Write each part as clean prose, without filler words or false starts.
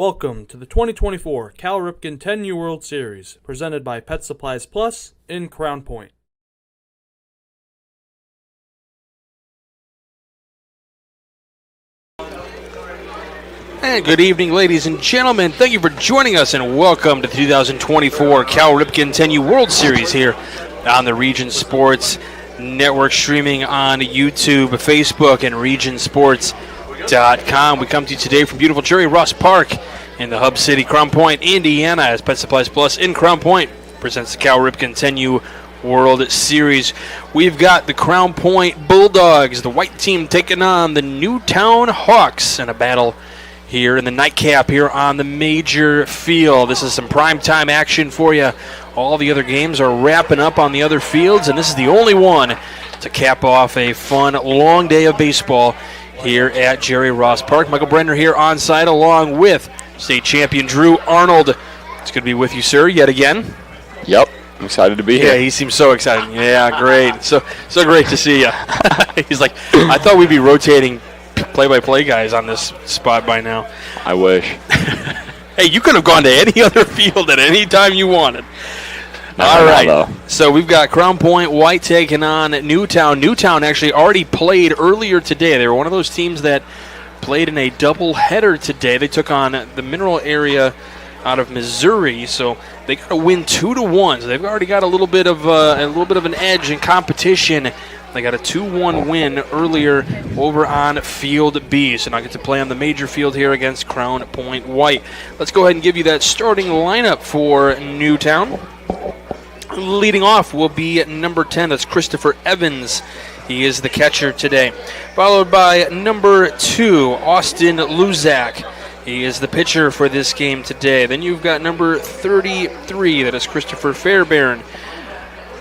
Welcome to the 2024 Cal Ripken 10U World Series, presented by Pet Supplies Plus in Crown Point. And good evening, ladies and gentlemen. Thank you for joining us, and welcome to the 2024 Cal Ripken 10U World Series here on the Region Sports Network, streaming on YouTube, Facebook, and regionsports.com. We come to you today from beautiful Jerry Ross Park in the Hub City, Crown Point, Indiana, as Pet Supplies Plus in Crown Point presents the Cal Ripken 10U World Series. We've got the Crown Point Bulldogs, the white team, taking on the Newtown Hawks in a battle here in the nightcap here on the major field. This is some primetime action for you. All the other games are wrapping up on the other fields, and this is the only one to cap off a fun, long day of baseball here at Jerry Ross Park. Michael Brenner here on site, along with state champion Drew Arnold. It's good to be with you, sir, yet again. Yep, I'm excited to be here. Yeah, he seems so excited. Yeah, great. So great to see you. He's like, I thought we'd be rotating play-by-play guys on this spot by now. I wish. Hey, you could have gone to any other field at any time you wanted. All right. So we've got Crown Point White taking on Newtown. Newtown actually already played earlier today. They were one of those teams that played in a doubleheader today. They took on the Mineral Area out of Missouri, so they got to win 2-1. So they've already got a little bit of an edge in competition. They got a 2-1 win earlier over on Field B. So now get to play on the major field here against Crown Point White. Let's go ahead and give you that starting lineup for Newtown. Leading off will be number 10. That's Christopher Evans. He is the catcher today. Followed by number 2, Austin Luzak. He is the pitcher for this game today. Then you've got number 33. That is Christopher Fairbairn.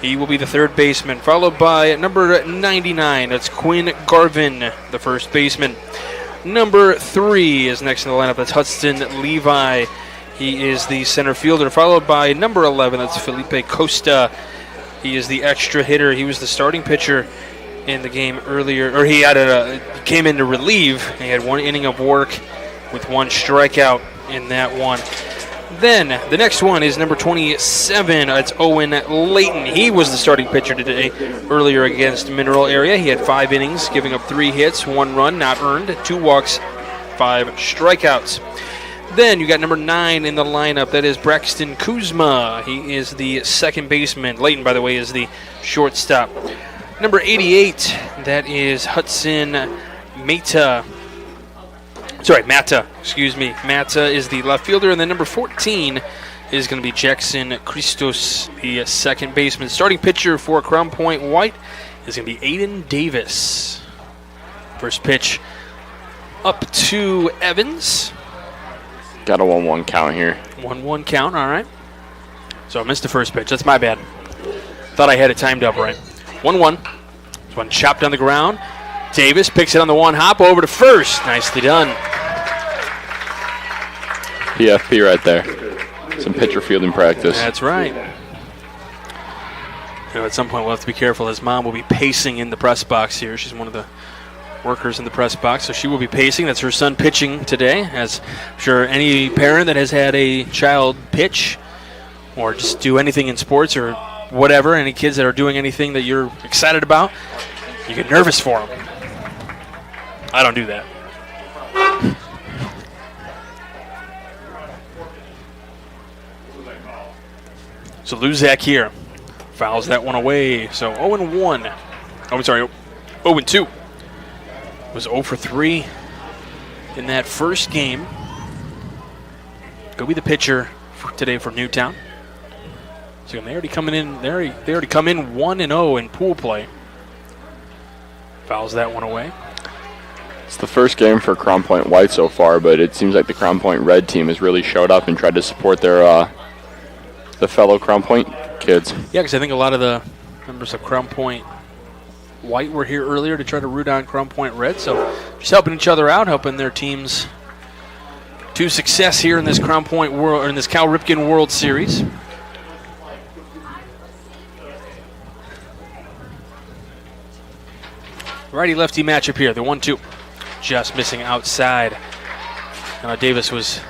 He will be the third baseman, followed by number 99. That's Quinn Garvin, the first baseman. Number 3 is next in the lineup. That's Hudson Levi. He is the center fielder, followed by number 11. That's Felipe Costa. He is the extra hitter. He was the starting pitcher in the game earlier, or he came in to relieve. He had one inning of work with one strikeout in that one. Then the next one is number 27. It's Owen Layton. He was the starting pitcher today earlier against Mineral Area. He had 5 innings, giving up 3 hits, 1 run, not earned, 2 walks, 5 strikeouts. Then you got number 9 in the lineup. That is Braxton Kuzma. He is the second baseman. Layton, by the way, is the shortstop. Number 88, that is Hudson Mata. Mata is the left fielder. And then number 14 is going to be Jackson Christos, the second baseman. Starting pitcher for Crown Point White is going to be Aiden Davis. First pitch up to Evans. Got a 1-1 count here. 1-1 count, all right. So I missed the first pitch. That's my bad. Thought I had it timed up right. 1-1. This one chopped on the ground. Davis picks it on the one hop over to first. Nicely done. PFP right there. Some pitcher fielding practice. That's right. At some point we'll have to be careful. His mom will be pacing in the press box here. She's one of the workers in the press box, so she will be pacing. That's her son pitching today. As I'm sure any parent that has had a child pitch or just do anything in sports or whatever, any kids that are doing anything that you're excited about, you get nervous for them. I don't do that. So Luzak here fouls that one away. So 0-1. Oh, I'm sorry, 0-2. Was 0 for 3 in that first game. Go be the pitcher for today for Newtown. So they already coming in. They already come in 1-0 in pool play. Fouls that one away. It's the first game for Crown Point White so far, but it seems like the Crown Point Red team has really showed up and tried to support their the fellow Crown Point kids. Yeah, because I think a lot of the members of Crown Point White were here earlier to try to root on Crown Point Red, so just helping each other out, helping their teams to success here in this Crown Point World, or in this Cal Ripken World Series. Righty-lefty matchup here, the 1-2. Just missing outside. Davis was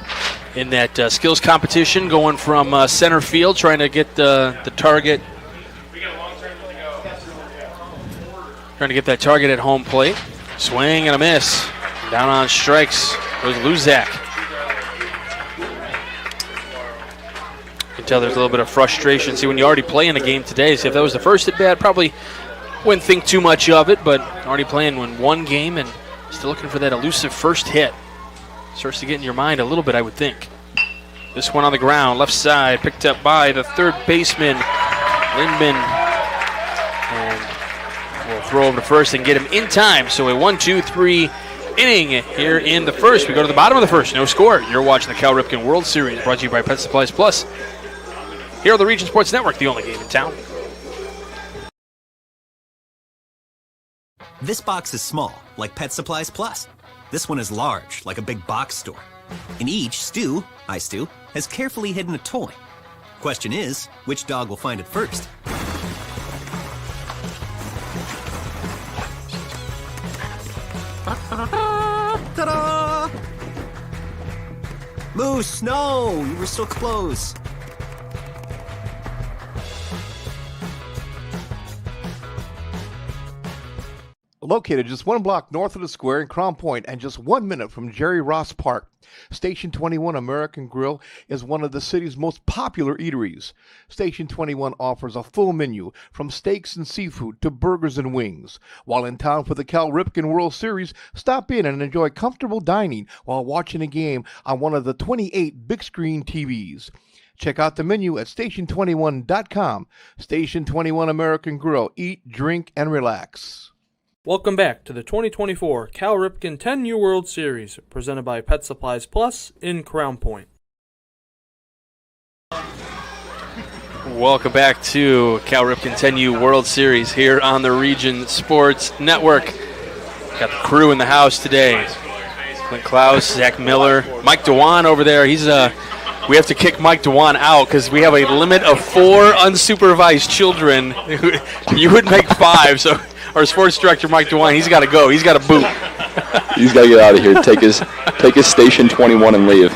in that skills competition, going from center field, trying to get the target. Trying to get that target at home plate. Swing and a miss. Down on strikes goes Luzak. You can tell there's a little bit of frustration. See, when you already play in a game today, see if that was the first at bat, probably wouldn't think too much of it, but already playing in one game and still looking for that elusive first hit. Starts to get in your mind a little bit, I would think. This one on the ground, left side, picked up by the third baseman, Lindman. And we'll throw over to first and get him in time. So a 1-2-3 inning here in the first. We go to the bottom of the first, no score. You're watching the Cal Ripken World Series, brought to you by Pet Supplies Plus. Here on the Region Sports Network, the only game in town. This box is small, like Pet Supplies Plus. This one is large, like a big box store. In each, Stu has carefully hidden a toy. Question is, which dog will find it first? Ta-da! Moose, no! You were so close. Located just one block north of the square in Crown Point and just 1 minute from Jerry Ross Park, Station 21 American Grill is one of the city's most popular eateries. Station 21 offers a full menu from steaks and seafood to burgers and wings. While in town for the Cal Ripken World Series, stop in and enjoy comfortable dining while watching a game on one of the 28 big screen TVs. Check out the menu at station21.com. Station 21 American Grill. Eat, drink, and relax. Welcome back to the 2024 Cal Ripken 10U World Series, presented by Pet Supplies Plus in Crown Point. Welcome back to Cal Ripken 10U World Series here on the Region Sports Network. Got the crew in the house today. Clint Klaus, Zach Miller, Mike Dewan over there. We have to kick Mike Dewan out because we have a limit of 4 unsupervised children. You would make 5, so our sports director, Mike Dewan, he's got to go. He's got to boot. He's got to get out of here. Take his Station 21 and leave.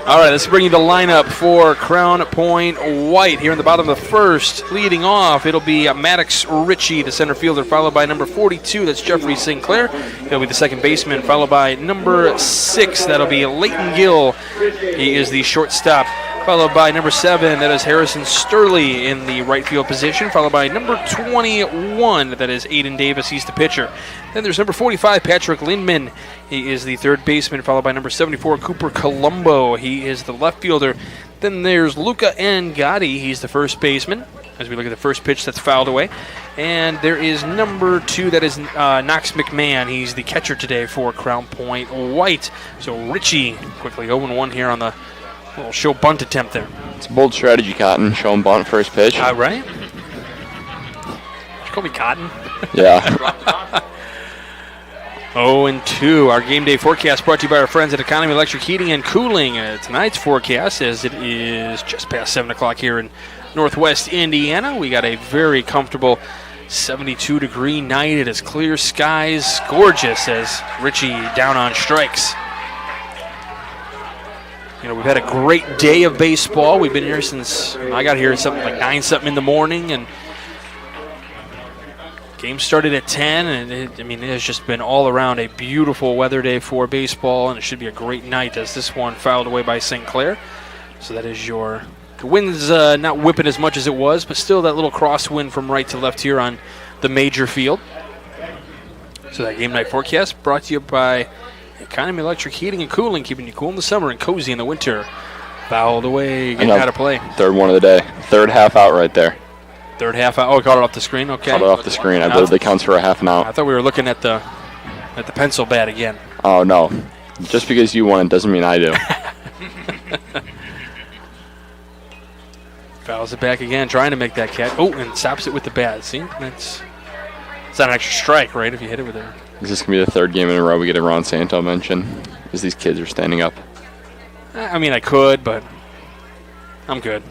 All right, let's bring you the lineup for Crown Point White here in the bottom of the first. Leading off, it'll be Maddox Ritchie, the center fielder, followed by number 42. That's Jeffrey Sinclair. He'll be the second baseman, followed by number 6. That'll be Leighton Gill. He is the shortstop. Followed by number 7, that is Harrison Sturley in the right field position. Followed by number 21, that is Aiden Davis. He's the pitcher. Then there's number 45, Patrick Lindman. He is the third baseman. Followed by number 74, Cooper Colombo. He is the left fielder. Then there's Luca Ngati. He's the first baseman. As we look at the first pitch, that's fouled away. And there is number 2, that is Knox McMahon. He's the catcher today for Crown Point White. So Ritchie quickly 0-1 here on the little show bunt attempt there. It's a bold strategy, Cotton. Show him bunt first pitch. Right? Did you call me Cotton? Yeah. 0-2. Our game day forecast brought to you by our friends at Economy Electric Heating and Cooling. Tonight's forecast, as it is just past 7 o'clock here in Northwest Indiana, we got a very comfortable 72-degree night. It is clear skies, gorgeous as Ritchie down on strikes. You know, we've had a great day of baseball. We've been here since I got here something like 9-something in the morning, and game started at 10, and it has just been all around a beautiful weather day for baseball, and it should be a great night as this one fouled away by St. Clair. So that is the wind's not whipping as much as it was, but still that little crosswind from right to left here on the major field. So that game night forecast brought to you by Economy Electric Heating and Cooling, keeping you cool in the summer and cozy in the winter. Fouled away, getting out of play. Third one of the day. Third half out right there. Third half out. Oh, caught it off the screen. Okay. Caught it off the screen. I believe that counts for a half an out. I thought we were looking at the pencil bat again. Oh, no. Just because you won doesn't mean I do. Fouls it back again, trying to make that catch. Oh, and stops it with the bat. See? It's not an extra strike, right, if you hit it with it. Is this going to be the third game in a row we get a Ron Santo mention? As these kids are standing up. I could, but I'm good.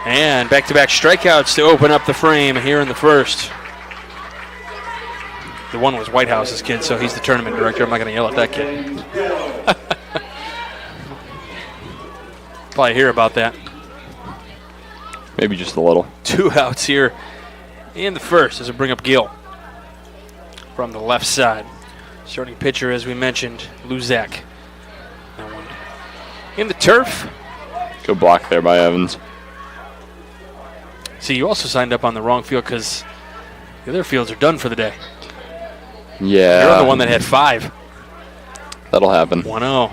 And back-to-back strikeouts to open up the frame here in the first. The one was Whitehouse's kid, so he's the tournament director. I'm not going to yell at that kid. Probably hear about that. Maybe just a little. 2 outs here in the first as we bring up Gill from the left side. Starting pitcher, as we mentioned, Luzak. That one in the turf. Good block there by Evans. See, you also signed up on the wrong field because the other fields are done for the day. Yeah. You're on the one that had 5. That'll happen. 1-0.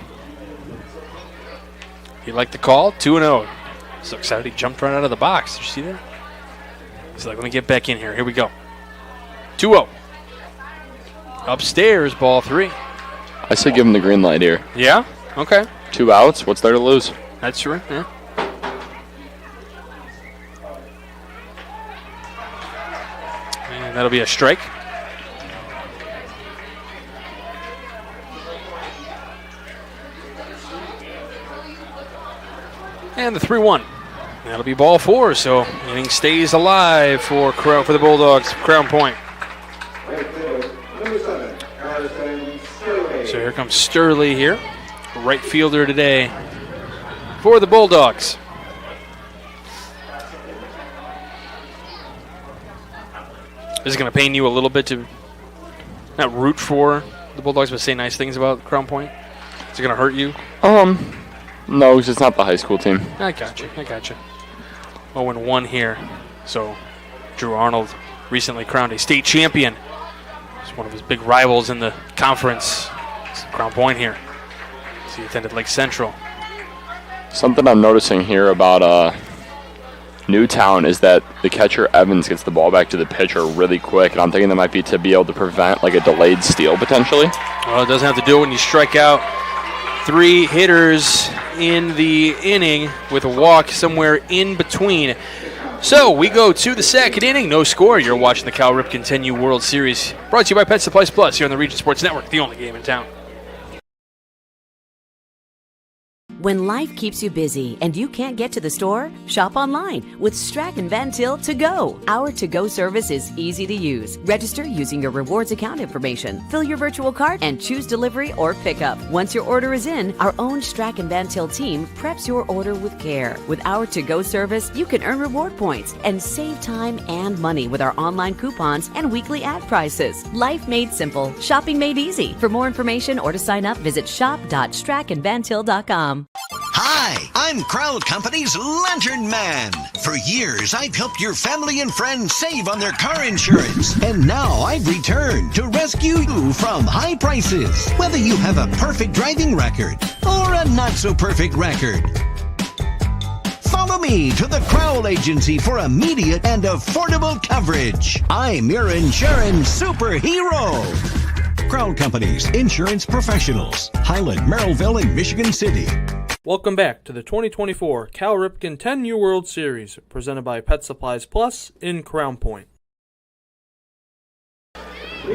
You like the call? 2-0. So excited he jumped right out of the box. Did you see that? He's like, let me get back in here. Here we go. 2-0. Upstairs, ball 3. I say give him the green light here. Yeah? Okay. 2 outs. What's there to lose? That's true. Yeah. And that'll be a strike. And the 3-1. That'll be ball 4, so inning stays alive for the Bulldogs. Crown Point. So here comes Sturley here, right fielder today for the Bulldogs. This is going to pain you a little bit to not root for the Bulldogs, but say nice things about Crown Point. Is it going to hurt you? No, 'cause it's not the high school team. I got you. 0-1 here. So Drew Arnold recently crowned a state champion. It's one of his big rivals in the conference. It's Crown Point here. So he attended Lake Central. Something I'm noticing here about Newtown is that the catcher Evans gets the ball back to the pitcher really quick, and I'm thinking that might be to be able to prevent like a delayed steal potentially. Well, it doesn't have to do it when you strike out 3 hitters in the inning with a walk somewhere in between. So we go to the second inning. No score. You're watching the Cal Ripken 10U World Series. Brought to you by Pet Supplies Plus here on the Region Sports Network, the only game in town. When life keeps you busy and you can't get to the store, shop online with Strachan Van Til To Go. Our to-go service is easy to use. Register using your rewards account information, fill your virtual cart, and choose delivery or pickup. Once your order is in, our own Strachan Van Til team preps your order with care. With our to-go service, you can earn reward points and save time and money with our online coupons and weekly ad prices. Life made simple, shopping made easy. For more information or to sign up, visit shop.strachanvantil.com. Hi, I'm Crowd Company's Lantern Man. For years, I've helped your family and friends save on their car insurance. And now I've returned to rescue you from high prices. Whether you have a perfect driving record or a not-so-perfect record. Follow me to the Crowell Agency for immediate and affordable coverage. I'm your insurance superhero. Crowd Company's insurance professionals. Highland, Merrillville, and Michigan City. Welcome back to the 2024 Cal Ripken 10U World Series, presented by Pet Supplies Plus in Crown Point.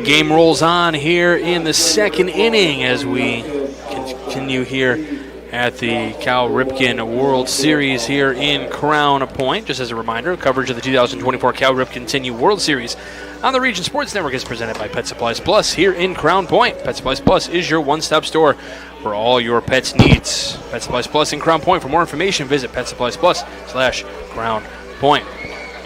Game rolls on here in the second inning as we continue here at the Cal Ripken World Series here in Crown Point. Just as a reminder, coverage of the 2024 Cal Ripken 10U World Series on the Region Sports Network is presented by Pet Supplies Plus here in Crown Point. Pet Supplies Plus is your one-stop store for all your pets' needs. Pet Supplies Plus in Crown Point. For more information, visit PetSuppliesPlus/Crown Point.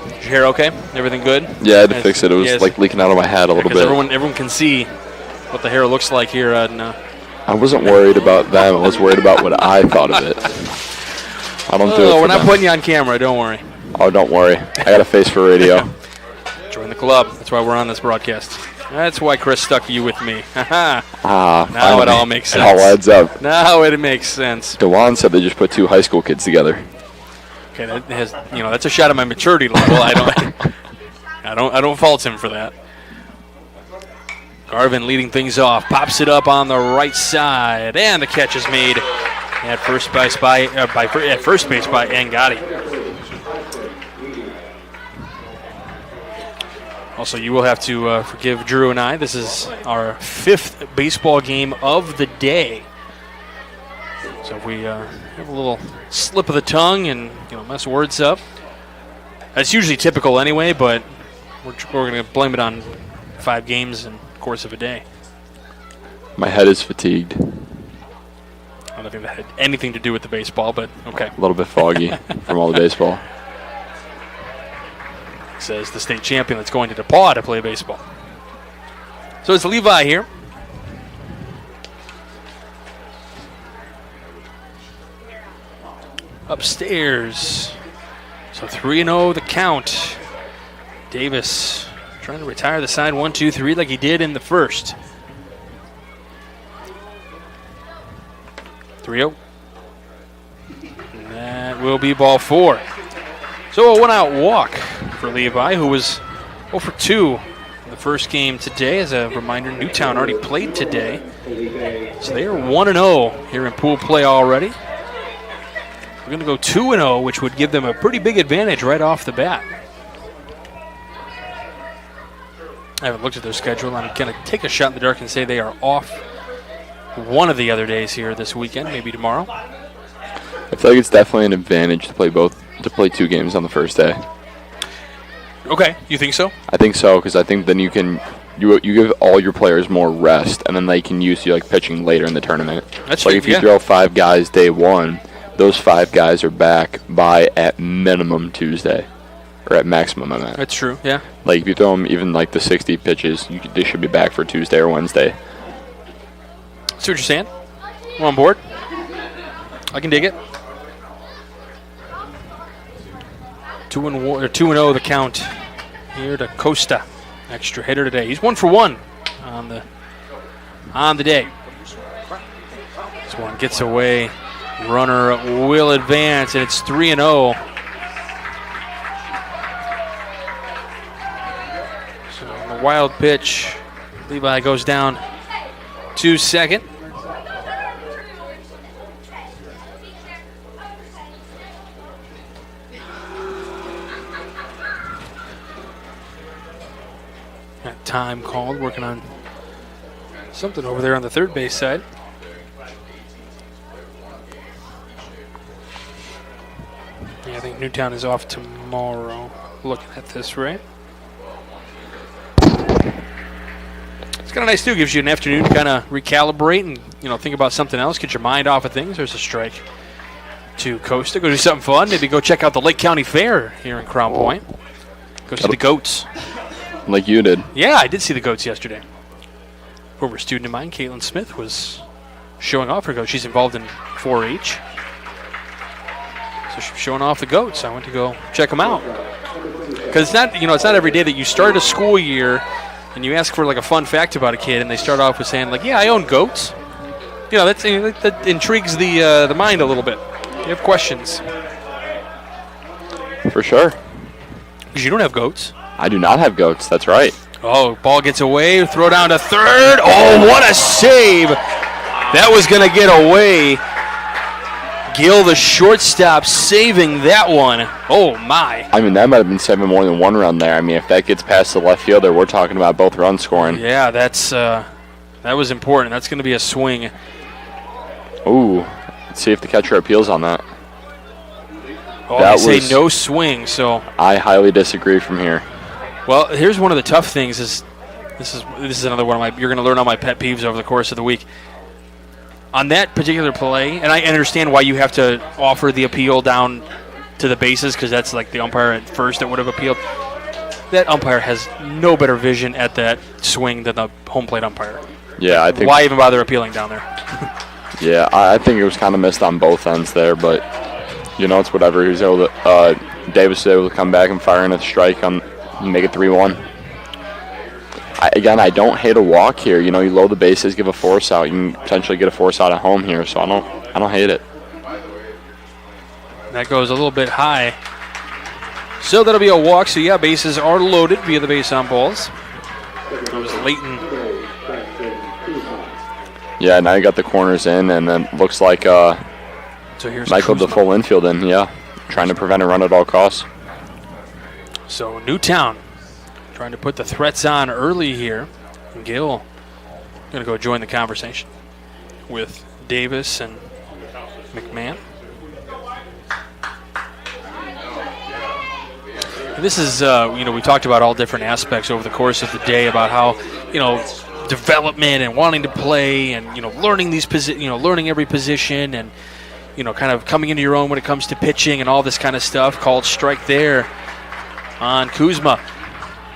Did you hear okay? Everything good? Yeah, I had to fix it. It was like leaking out of my hat a little bit. Everyone can see what the hair looks like here. I wasn't worried about them. I was worried about what I thought of it. I don't do it for we're not them. putting you on camera. Don't worry. Oh, don't worry. I got a face for radio. Join the club. That's why we're on this broadcast. That's why Chris stuck you with me. Now it all makes sense. It all adds up. Now it makes sense. DeJuan said they just put 2 high school kids together. Okay, that has, that's a shot at my maturity level. I don't fault him for that. Garvin leading things off, pops it up on the right side, and the catch is made at first base by Angadi. Also, you will have to forgive Drew and I. This is our 5th baseball game of the day. So if we have a little slip of the tongue and mess words up, that's usually typical anyway. But we're going to blame it on 5 games in the course of a day. My head is fatigued. I don't think that had anything to do with the baseball, but okay. A little bit foggy from all the baseball. Says the state champion that's going to DePaul to play baseball. So it's Levi here. Upstairs. So 3-0 the count. Davis trying to retire the side 1-2-3 like he did in the first. 3-0. And that will be ball 4. So a one-out walk for Levi, who was 0 for 2 in the first game today. As a reminder, Newtown already played today. So they are 1-0 here in pool play already. We're going to go 2-0, which would give them a pretty big advantage right off the bat. I haven't looked at their schedule. I'm going to take a shot in the dark and say they are off one of the other days here this weekend, maybe tomorrow. I feel like it's definitely an advantage to play 2 games on the first day. Okay, you think so? I think so, because I think then you give all your players more rest, and then they can use you like pitching later in the tournament. That's like true, if you throw 5 guys day 1, those 5 guys are back by at minimum Tuesday, or at maximum, I meant. That's true, yeah. Like if you throw them even like the 60 pitches, they should be back for Tuesday or Wednesday. See what you're saying? I'm on board. I can dig it. 2-0 the count here to Costa. Extra hitter today. He's 1 for 1 on the day. This one gets away. Runner will advance, and it's 3-0. So on the wild pitch, Levi goes down to second. Got time called, working on something over there on the third base side. Yeah, I think Newtown is off tomorrow. Looking at this, right? It's kind of nice too. Gives you an afternoon to kind of recalibrate and think about something else. Get your mind off of things. There's a strike to Costa. Go do something fun. Maybe go check out the Lake County Fair here in Crown Point. Go see the goats. Like you did. Yeah, I did see the goats yesterday. Former student of mine, Caitlin Smith, was showing off her goats. She's involved in 4-H. So she's showing off the goats. I went to go check them out. Because it's not every day that you start a school year and you ask for like a fun fact about a kid, and they start off with saying like, "Yeah, I own goats." That intrigues the mind a little bit. You have questions. For sure. Because you don't have goats. I do not have goats. That's right. Oh, ball gets away. Throw down to third. Oh, what a save. That was going to get away. Gill, the shortstop, saving that one. Oh, my. I mean, that might have been 7 more than 1 run there. I mean, if that gets past the left fielder, we're talking about both runs scoring. Yeah, that was important. That's going to be a swing. Ooh. Let's see if the catcher appeals on that. Oh, they say no swing, so. I highly disagree from here. Well, here's one of the tough things is this is another one of my, you're going to learn all my pet peeves over the course of the week. On that particular play, and I understand why you have to offer the appeal down to the bases because that's like the umpire at first that would have appealed. That umpire has no better vision at that swing than the home plate umpire. Yeah, I think. Why even bother appealing down there? Yeah, I think it was kind of missed on both ends there, but it's whatever. He was able to. Davis was able to come back and fire in a strike and make it 3-1. I don't hate a walk here. You load the bases, give a force out. You can potentially get a force out at home here, so I don't hate it. That goes a little bit high. So that'll be a walk. So yeah, bases are loaded via the base on balls. It was Leighton. Yeah, now you got the corners in, and then looks like so here's Michael the full infield in. Yeah, trying to prevent a run at all costs. So Newtown trying to put the threats on early here. And Gill going to go join the conversation with Davis and McMahon. And this is, we talked about all different aspects over the course of the day about how, development and wanting to play and learning learning every position and kind of coming into your own when it comes to pitching and all this kind of stuff. Called strike there on Kuzma.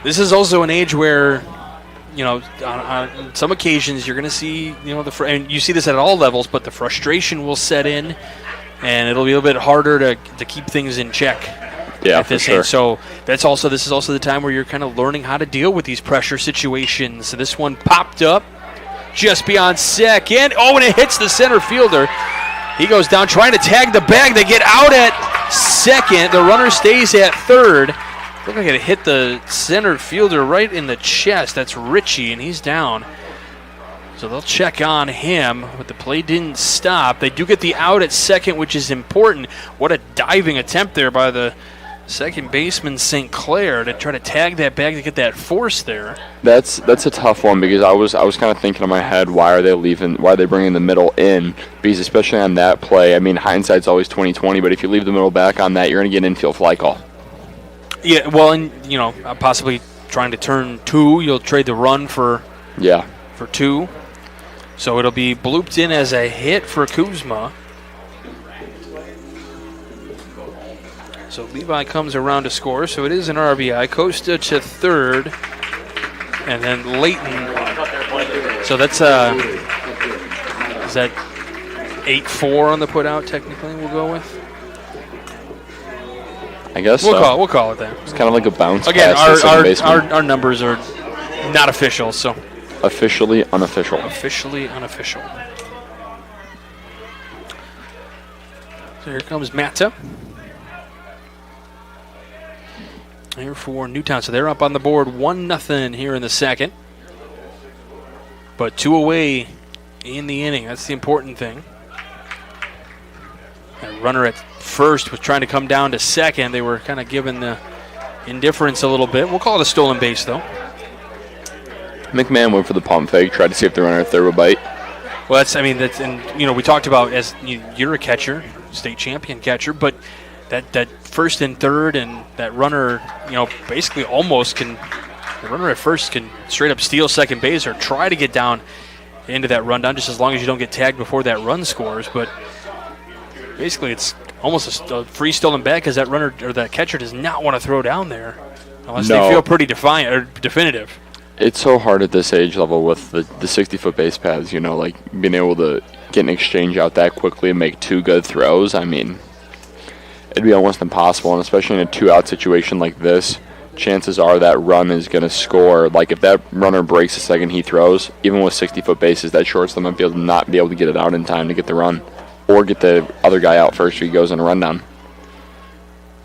This is also an age where on some occasions you're going to see and you see this at all levels, but the frustration will set in and it'll be a little bit harder to keep things in check. Yeah, for sure. So this is also the time where you're kind of learning how to deal with these pressure situations. So this one popped up just beyond second. Oh, and it hits the center fielder. He goes down trying to tag the bag. They get out at second. The runner stays at third. Looked like it hit the center fielder right in the chest. That's Richie, and he's down. So they'll check on him, but the play didn't stop. They do get the out at second, which is important. What a diving attempt there by the second baseman, St. Clair, to try to tag that bag to get that force there. That's a tough one because I was kind of thinking in my head, why are they bringing the middle in? Because especially on that play, I mean, hindsight's always 20/20, but if you leave the middle back on that, you're going to get an infield fly call. Yeah, well, and possibly trying to turn two, you'll trade the run for two. So it'll be blooped in as a hit for Kuzma. So Levi comes around to score, so it is an RBI. Costa to third, and then Leighton. So that's is that 8-4 on the putout? Technically, we'll go with. I guess we'll call it that. It's kind of like a bounce. Again, pass our numbers are not official, so officially unofficial. Officially unofficial. So here comes Mata. Here for Newtown. So they're up on the board 1-0 here in the second. But 2 away in the inning. That's the important thing. That runner at first was trying to come down to second. They were kind of given the indifference a little bit. We'll call it a stolen base, though. McMahon went for the pump fake, tried to see if the runner at third would bite. Well, we talked about as you're a catcher, state champion catcher, but that first and third and that runner, basically almost the runner at first can straight up steal second base or try to get down into that rundown just as long as you don't get tagged before that run scores. But basically it's almost a free stolen bag because that runner or that catcher does not want to throw down there unless they feel pretty defiant or definitive. It's so hard at this age level with the 60-foot base paths, like being able to get an exchange out that quickly and make 2 good throws. I mean, it'd be almost impossible, and especially in a 2-out situation like this, chances are that run is going to score. Like, if that runner breaks the second he throws, even with 60-foot bases, that shortstop might not be able to get it out in time to get the run or get the other guy out first so he goes in a rundown.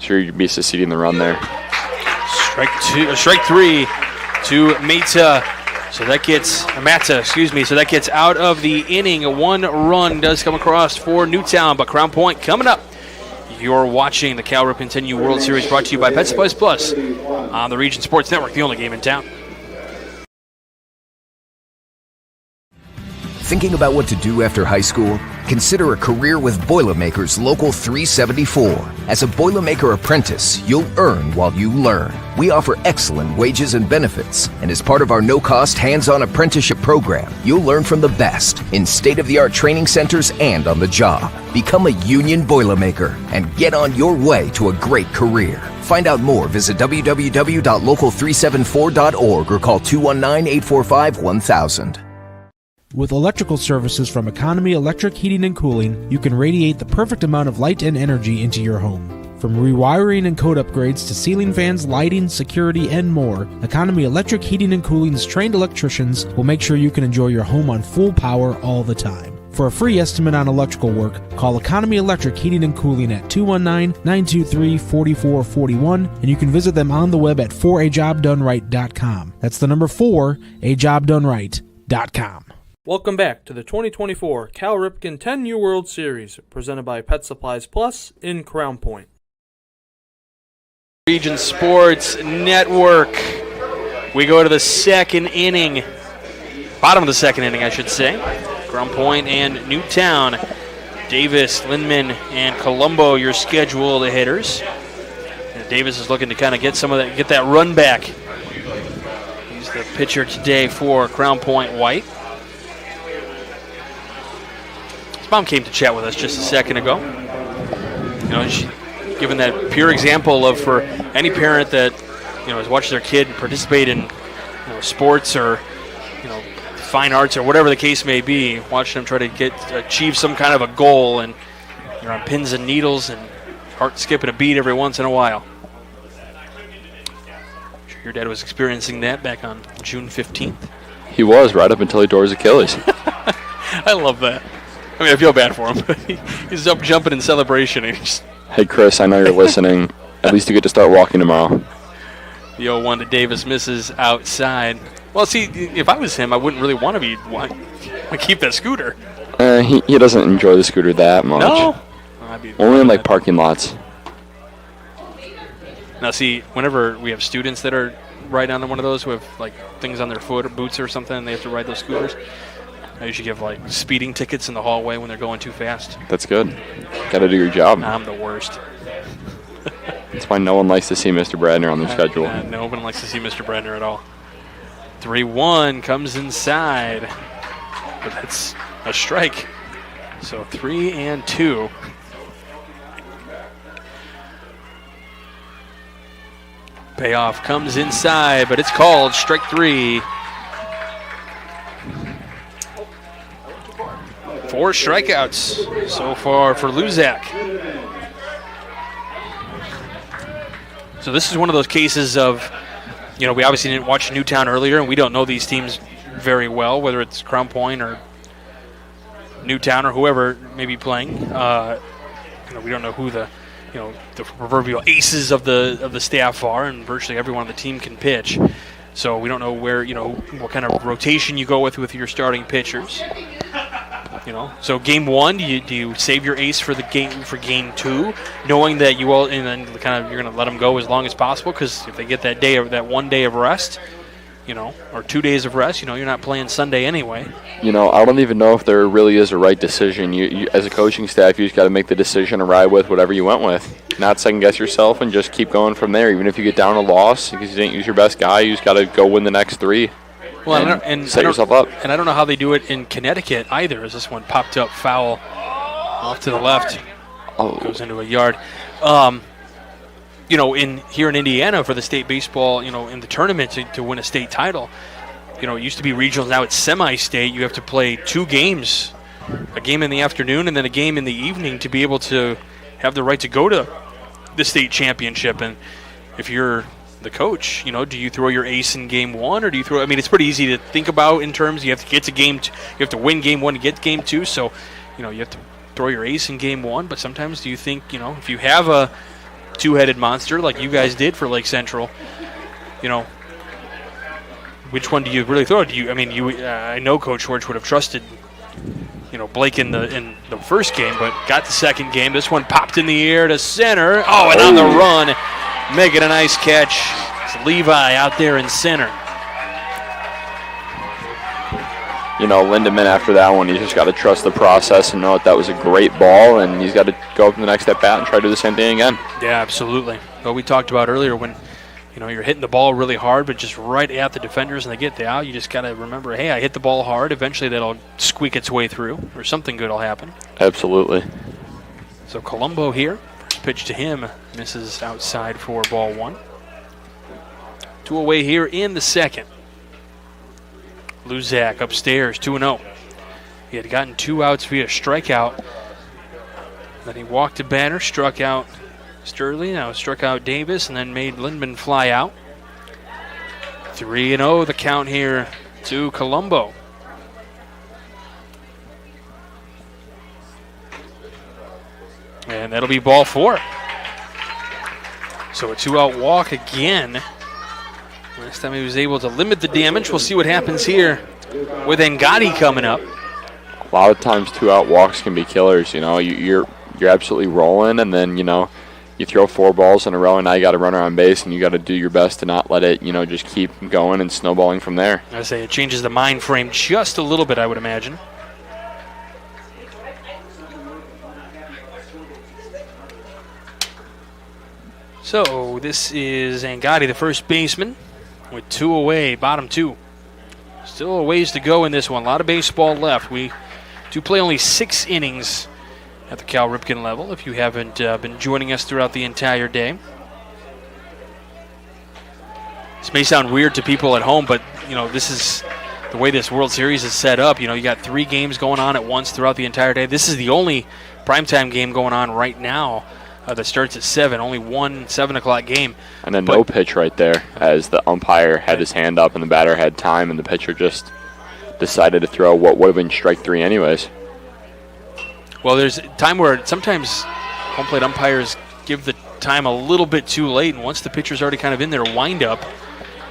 So you'd be succeeding the run there. Strike 3 to Mata. So that gets out of the inning. 1 run does come across for Newtown, but Crown Point coming up. You're watching the Cal Ripken 10U World Series, brought to you by Pet Supplies Plus on the Region Sports Network, the only game in town. Thinking about what to do after high school? Consider a career with Boilermakers Local 374. As a Boilermaker apprentice, you'll earn while you learn. We offer excellent wages and benefits, and as part of our no-cost hands-on apprenticeship program, you'll learn from the best in state-of-the-art training centers and on the job. Become a union Boilermaker and get on your way to a great career. Find out more, visit www.local374.org or call 219-845-1000. With electrical services from Economy Electric Heating and Cooling, you can radiate the perfect amount of light and energy into your home. From rewiring and code upgrades to ceiling fans, lighting, security, and more, Economy Electric Heating and Cooling's trained electricians will make sure you can enjoy your home on full power all the time. For a free estimate on electrical work, call Economy Electric Heating and Cooling at 219-923-4441, and you can visit them on the web at 4ajobdoneright.com. That's the number 4ajobdoneright.com. Welcome back to the 2024 Cal Ripken 10U World Series, presented by Pet Supplies Plus in Crown Point. Region Sports Network. We go to the second inning. Bottom of the second inning, I should say. Crown Point and Newtown. Davis, Lindman, and Colombo, your scheduled hitters. And Davis is looking to kind of get that run back. He's the pitcher today for Crown Point White. His mom came to chat with us just a second ago. You know, she given that pure example of for any parent that, you know, has watched their kid participate in, you know, sports or, you know, fine arts or whatever the case may be, watching them try to achieve some kind of a goal, and you're on pins and needles and heart skipping a beat every once in a while. I'm sure your dad was experiencing that back on June 15th. He was, right up until he tore his Achilles. I love that. I mean, I feel bad for him, but he's up jumping in celebration. And he's Hey, Chris, I know you're listening. At least you get to start walking tomorrow. the 0-1 to Davis misses outside. Well, see, if I was him, I wouldn't really want to keep that scooter. He doesn't enjoy the scooter that much. No? Only in, like, parking lots. Now, see, whenever we have students that are riding on one of those who have, like, things on their foot or boots or something, and they have to ride those scooters, I usually give, like, speeding tickets in the hallway when they're going too fast. That's good. Got to do your job. I'm the worst. That's why no one likes to see Mr. Bradner on their schedule. No one likes to see Mr. Bradner at all. 3-1 comes inside. But that's a strike. So 3-2. Payoff comes inside, but it's called strike 3. 4 strikeouts so far for Luzak. So this is one of those cases of, you know, we obviously didn't watch Newtown earlier, and we don't know these teams very well, whether it's Crown Point or Newtown or whoever may be playing. You know, we don't know who the proverbial aces of the staff are, and virtually everyone on the team can pitch. So we don't know where, you know, what kind of rotation you go with your starting pitchers. You know, so game 1, do you save your ace for game 2, knowing that you all, and then kind of you're going to let them go as long as possible, because if they get that 1 day of rest, you know, or 2 days of rest, you know, you're not playing Sunday anyway. You know, I don't even know if there really is a right decision. You as a coaching staff, you just got to make the decision and ride with whatever you went with. Not second guess yourself and just keep going from there. Even if you get down a loss because you didn't use your best guy, you just got to go win the next 3. Well, and set yourself up. And I don't know how they do it in Connecticut either, as this one popped up foul off to the left. Goes into a yard. You know, here in Indiana for the state baseball, you know, in the tournament to win a state title, you know, it used to be regional, now it's semi-state. You have to play 2 games, a game in the afternoon and then a game in the evening to be able to have the right to go to the state championship. And if you're the coach, you know, do you throw your ace in game 1 or do you throw? I mean, it's pretty easy to think about in terms you have to get to game 2, you have to win game 1 to get to game 2. So, you know, you have to throw your ace in game 1. But sometimes do you think, you know, if you have a 2-headed monster like you guys did for Lake Central, you know, which one do you really throw? I know Coach Schwartz would have trusted, you know, Blake in the first game, but got the second game. This one popped in the air to center. Oh, and on the run, making a nice catch. It's Levi out there in center. You know, Lindemann after that one, he's just got to trust the process and know that was a great ball, and he's got to go up to the next at bat and try to do the same thing again. Yeah, absolutely. What we talked about earlier, when, you know, you're hitting the ball really hard, but just right at the defenders and they get the out, you just got to remember, hey, I hit the ball hard. Eventually that'll squeak its way through, or something good will happen. Absolutely. So Colombo here, first pitch to him, misses outside for ball 1. 2 away here in the second. Luzak upstairs, 2-0. He had gotten 2 outs via strikeout. Then he walked a batter, struck out Sturley, now struck out Davis, and then made Lindman fly out. 3-0 the count here to Colombo. And that'll be ball 4. So a 2-out walk again. Last time he was able to limit the damage. We'll see what happens here with Ngati coming up. A lot of times 2-out walks can be killers. You know, you're absolutely rolling, and then, you know, you throw 4 balls in a row, and now you got a runner on base, and you got to do your best to not let it, you know, just keep going and snowballing from there. I say it changes the mind frame just a little bit, I would imagine. So this is Ngati, the first baseman. with 2 away, bottom 2. Still a ways to go in this one. A lot of baseball left. We do play only 6 innings at the Cal Ripken level, if you haven't been joining us throughout the entire day. This may sound weird to people at home, but, this is the way this World Series is set up. You got 3 games going on at once throughout the entire day. This is the only primetime game going on right now that starts at 7, only one 7 o'clock game. And then no pitch right there, as the umpire had his hand up and the batter had time, and the pitcher just decided to throw what would have been strike 3 anyways. Well, there's a time where sometimes home plate umpires give the time a little bit too late, and once the pitcher's already kind of in their windup,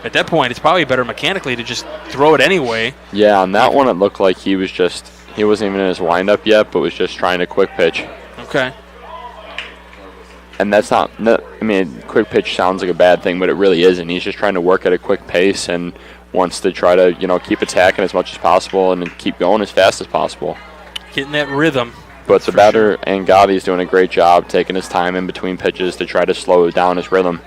at that point it's probably better mechanically to just throw it anyway. Yeah, on that one it looked like he wasn't even in his windup yet, but was just trying to quick pitch. Okay. And that's not, quick pitch sounds like a bad thing, but it really isn't. He's just trying to work at a quick pace and wants to try to, keep attacking as much as possible and keep going as fast as possible. Getting that rhythm. But the batter, Angotti, is doing a great job taking his time in between pitches to try to slow down his rhythm.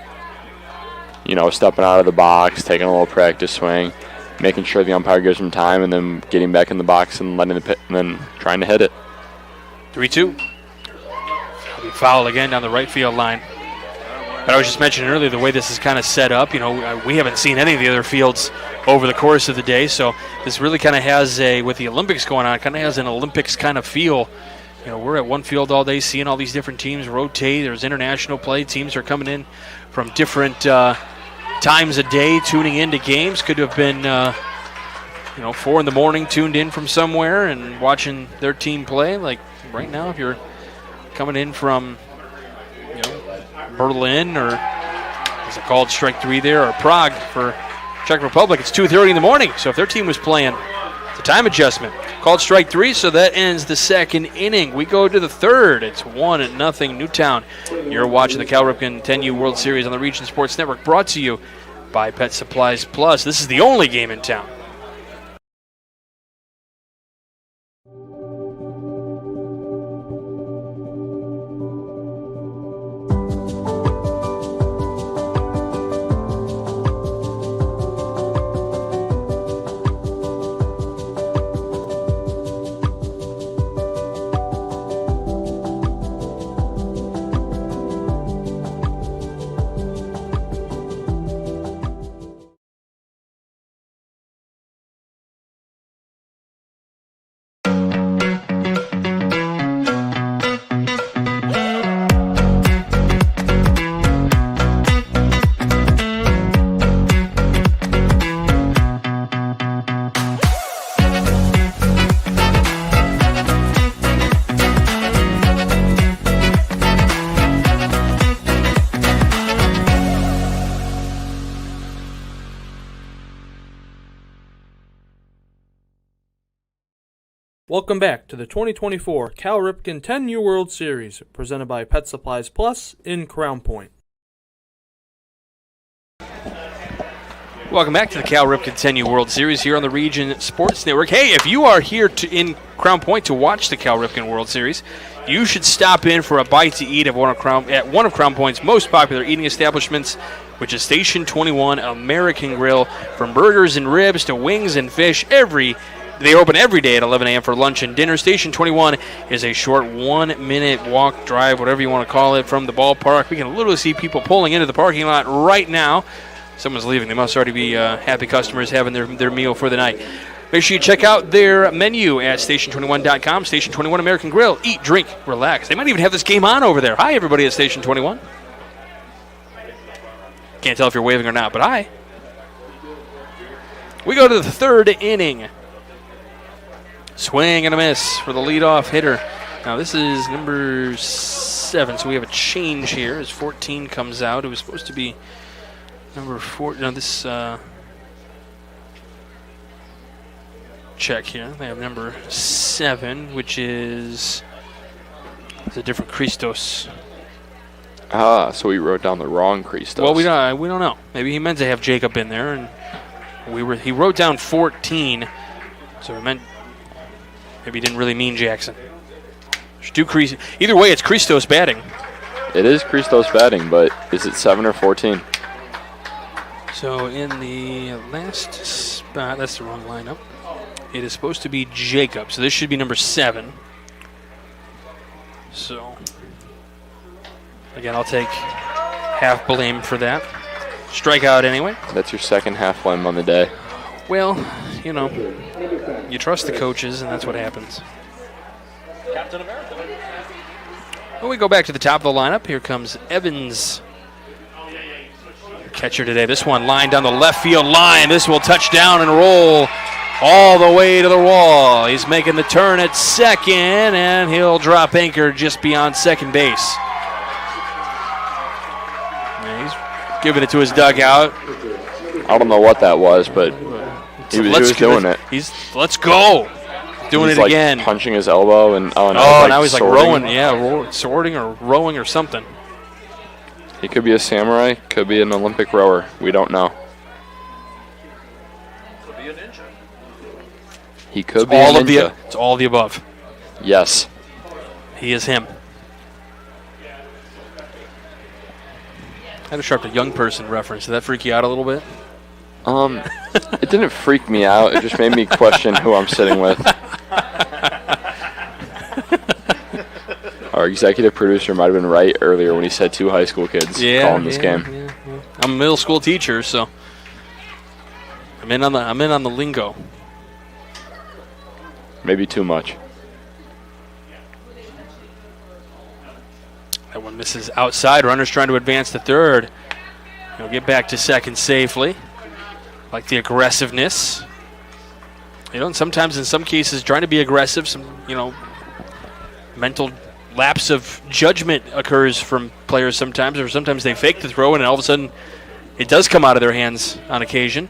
Stepping out of the box, taking a little practice swing, making sure the umpire gives him time, and then getting back in the box and letting and then trying to hit it. 3-2. Foul again down the right field line. But I was just mentioning earlier the way this is kind of set up. We haven't seen any of the other fields over the course of the day, so this really kind of has with the Olympics going on, kind of has an Olympics kind of feel. We're at one field all day seeing all these different teams rotate. There's international play. Teams are coming in from different times a day, tuning into games. Could have been 4 in the morning tuned in from somewhere and watching their team play. Like right now, if you're coming in from Berlin, or is it called strike 3 there, or Prague for Czech Republic, it's 2:30 in the morning. So if their team was playing, it's a time adjustment. Called strike 3, so that ends the 2nd inning. We go to the 3rd. It's 1-0 Newtown. You're watching the Cal Ripken 10U World Series on the Region Sports Network, brought to you by Pet Supplies Plus. This is the only game in town. Welcome back to the 2024 Cal Ripken 10U World Series, presented by Pet Supplies Plus in Crown Point. Welcome back to the Cal Ripken 10U World Series here on the Region Sports Network. Hey, if you are here in Crown Point to watch the Cal Ripken World Series, you should stop in for a bite to eat at one of Crown Point's most popular eating establishments, which is Station 21 American Grill. From burgers and ribs to wings and fish, they open every day at 11 a.m. for lunch and dinner. Station 21 is a short 1-minute walk, drive, whatever you want to call it, from the ballpark. We can literally see people pulling into the parking lot right now. Someone's leaving. They must already be happy customers having their meal for the night. Make sure you check out their menu at station21.com. Station 21 American Grill. Eat, drink, relax. They might even have this game on over there. Hi, everybody at Station 21. Can't tell if you're waving or not, but hi. We go to the 3rd inning. Swing and a miss for the leadoff hitter. Now this is number 7, so we have a change here as 14 comes out. It was supposed to be number 4. No, this check here. They have number 7, which is a different Christos. So we wrote down the wrong Christos. Well, we don't know. Maybe he meant to have Jacob in there, and he wrote down 14, so he meant. Maybe he didn't really mean Jackson. Either way, it's Christos batting. It is Christos batting, but is it 7 or 14? So in the last spot, that's the wrong lineup. It is supposed to be Jacob. So this should be number 7. So, again, I'll take half blame for that. Strikeout anyway. That's your second half blame on the day. Well, you know, you trust the coaches, and that's what happens. Captain America. When we go back to the top of the lineup, here comes Evans. Catcher today. This one lined down the left field line. This will touch down and roll all the way to the wall. He's making the turn at second, and he'll drop anchor just beyond second base. Yeah, he's giving it to his dugout. I don't know what that was, but he was doing it. Let's go. Doing He's it like again. Punching his elbow, and now he's like rowing. Yeah, sorting or rowing or something. He could be a samurai, could be an Olympic rower. We don't know. Could be a ninja. He could be a ninja. It's all of the above. Yes. He is him. I had to sharp a young person reference. Did that freak you out a little bit? It didn't freak me out. It just made me question who I'm sitting with. Our executive producer might have been right earlier when he said 2 high school kids calling this game. Yeah. I'm a middle school teacher, so I'm in on the lingo. Maybe too much. That one misses outside. Runners trying to advance to third. He'll get back to second safely. Like the aggressiveness. You know, and sometimes in some cases trying to be aggressive, some, mental lapse of judgment occurs from players sometimes, or sometimes they fake the throw and all of a sudden it does come out of their hands on occasion.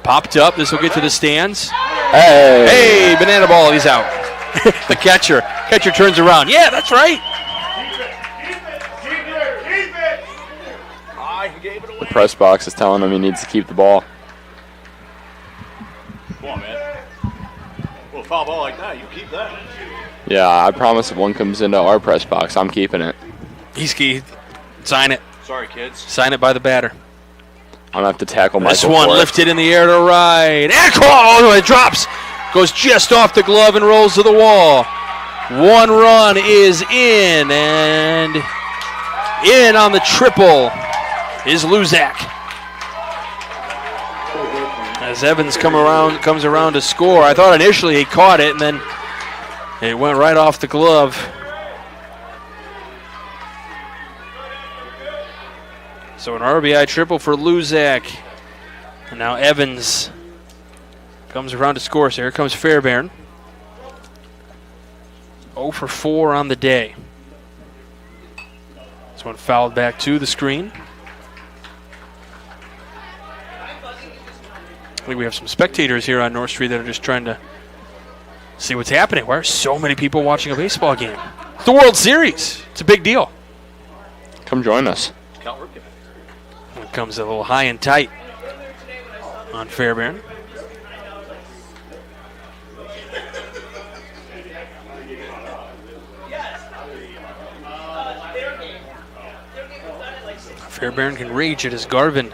Popped up. This will get to the stands. Hey, banana ball. He's out. The catcher turns around. Yeah, that's right. The press box is telling him he needs to keep the ball. Come on, man. Well, foul ball like that, you keep that. Yeah, I promise if one comes into our press box, I'm keeping it. He's key. Sign it. Sorry, kids. Sign it by the batter. I'm going to have to tackle Michael. This one lifted in the air to right. It drops. Goes just off the glove and rolls to the wall. 1 run is in, and in on the triple is Luzak. As Evans comes around to score. I thought initially he caught it, and then it went right off the glove. So an RBI triple for Luzak. And now Evans comes around to score. So here comes Fairbairn. 0 for 4 on the day. This one fouled back to the screen. I think we have some spectators here on North Street that are just trying to see what's happening. Why are so many people watching a baseball game? It's the World Series. It's a big deal. Come join us. It comes a little high and tight on Fairbairn. Fairbairn can reach it as Garvin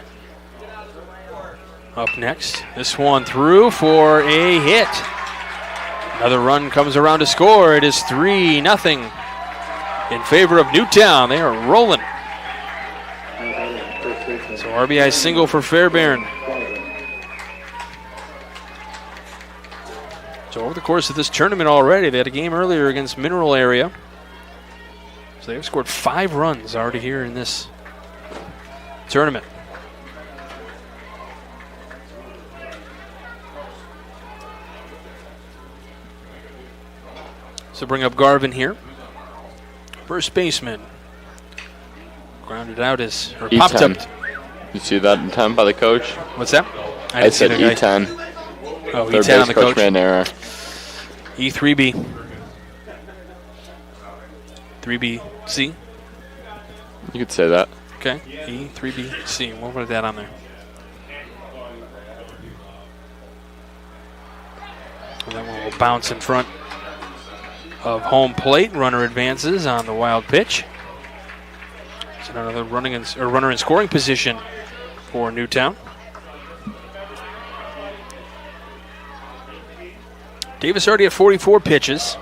up next. This one through for a hit. Another run comes around to score. It is 3-0 in favor of Newtown. They are rolling. So RBI single for Fairbairn. So over the course of this tournament already, they had a game earlier against Mineral Area. So they've scored 5 runs already here in this tournament. So bring up Garvin here. First baseman. Grounded out or popped up. You see that in 10 by the coach? What's that? I said E10. Oh, Third E10 on base the coach coach. ran error. E3B. 3BC. You could say that. Okay. E3BC. We'll put that on there. And that one will bounce in front of home plate. Runner advances on the wild pitch. So another runner in scoring position for Newtown. Davis already at 44 pitches.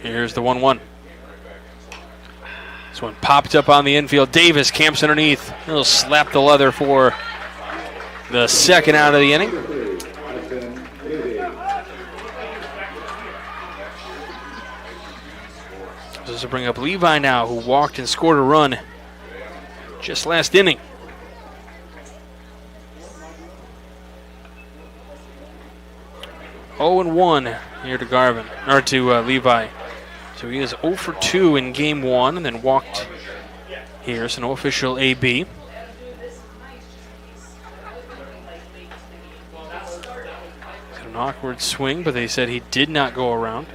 Here's the 1-1. This one popped up on the infield. Davis camps underneath. He'll slap the leather for the second out of the inning. This will bring up Levi now, who walked and scored a run just last inning. Oh and 1 here to Garvin, or to Levi. So he is 0 for 2 in game 1 and then walked here. So no official AB. Got an awkward swing, but they said he did not go around.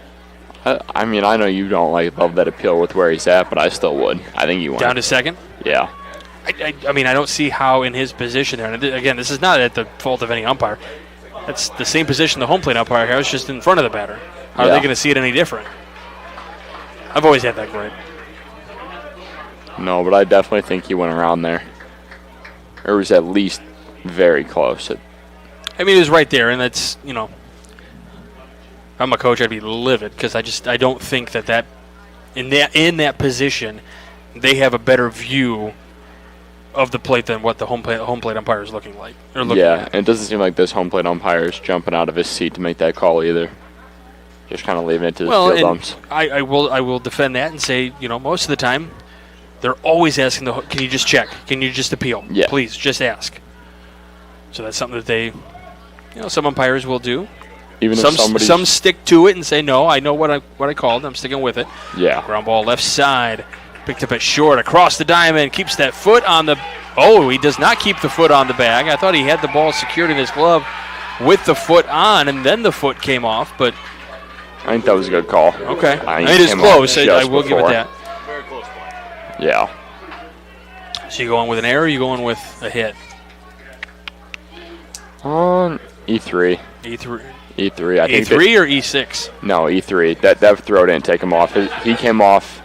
I mean, I know you don't love that appeal with where he's at, but I still would. I think he went. Down to second? Yeah. I mean, I don't see how in his position there. And again, this is not at the fault of any umpire. That's the same position the home plate umpire has, just in front of the batter. How are they going to see it any different? I've always had that gripe. No, but I definitely think he went around there. Or was at least very close. I mean, it was right there, and that's, you know, if I'm a coach, I'd be livid because I don't think that in that position, they have a better view of the plate than what the home plate umpire is looking like. Yeah, and it doesn't seem like this home plate umpire is jumping out of his seat to make that call either. Just kind of leaving it to the field umps. I will defend that and say, you know, most of the time, they're always asking can you just check? Can you just appeal? Yeah. Please, just ask. So that's something that they, some umpires will do. Even if some stick to it and say, no, I know what I called. I'm sticking with it. Yeah. Ground ball left side. Picked up at short, across the diamond, keeps that foot on the... Oh, he does not keep the foot on the bag. I thought he had the ball secured in his glove with the foot on, and then the foot came off, but... I think that was a good call. Okay. It is close. I will give it that. Very close play. Yeah. So you going with an error or you going with a hit? On E3. E3. E3. I think E3 or E6? No, E3. That throw didn't take him off. He came off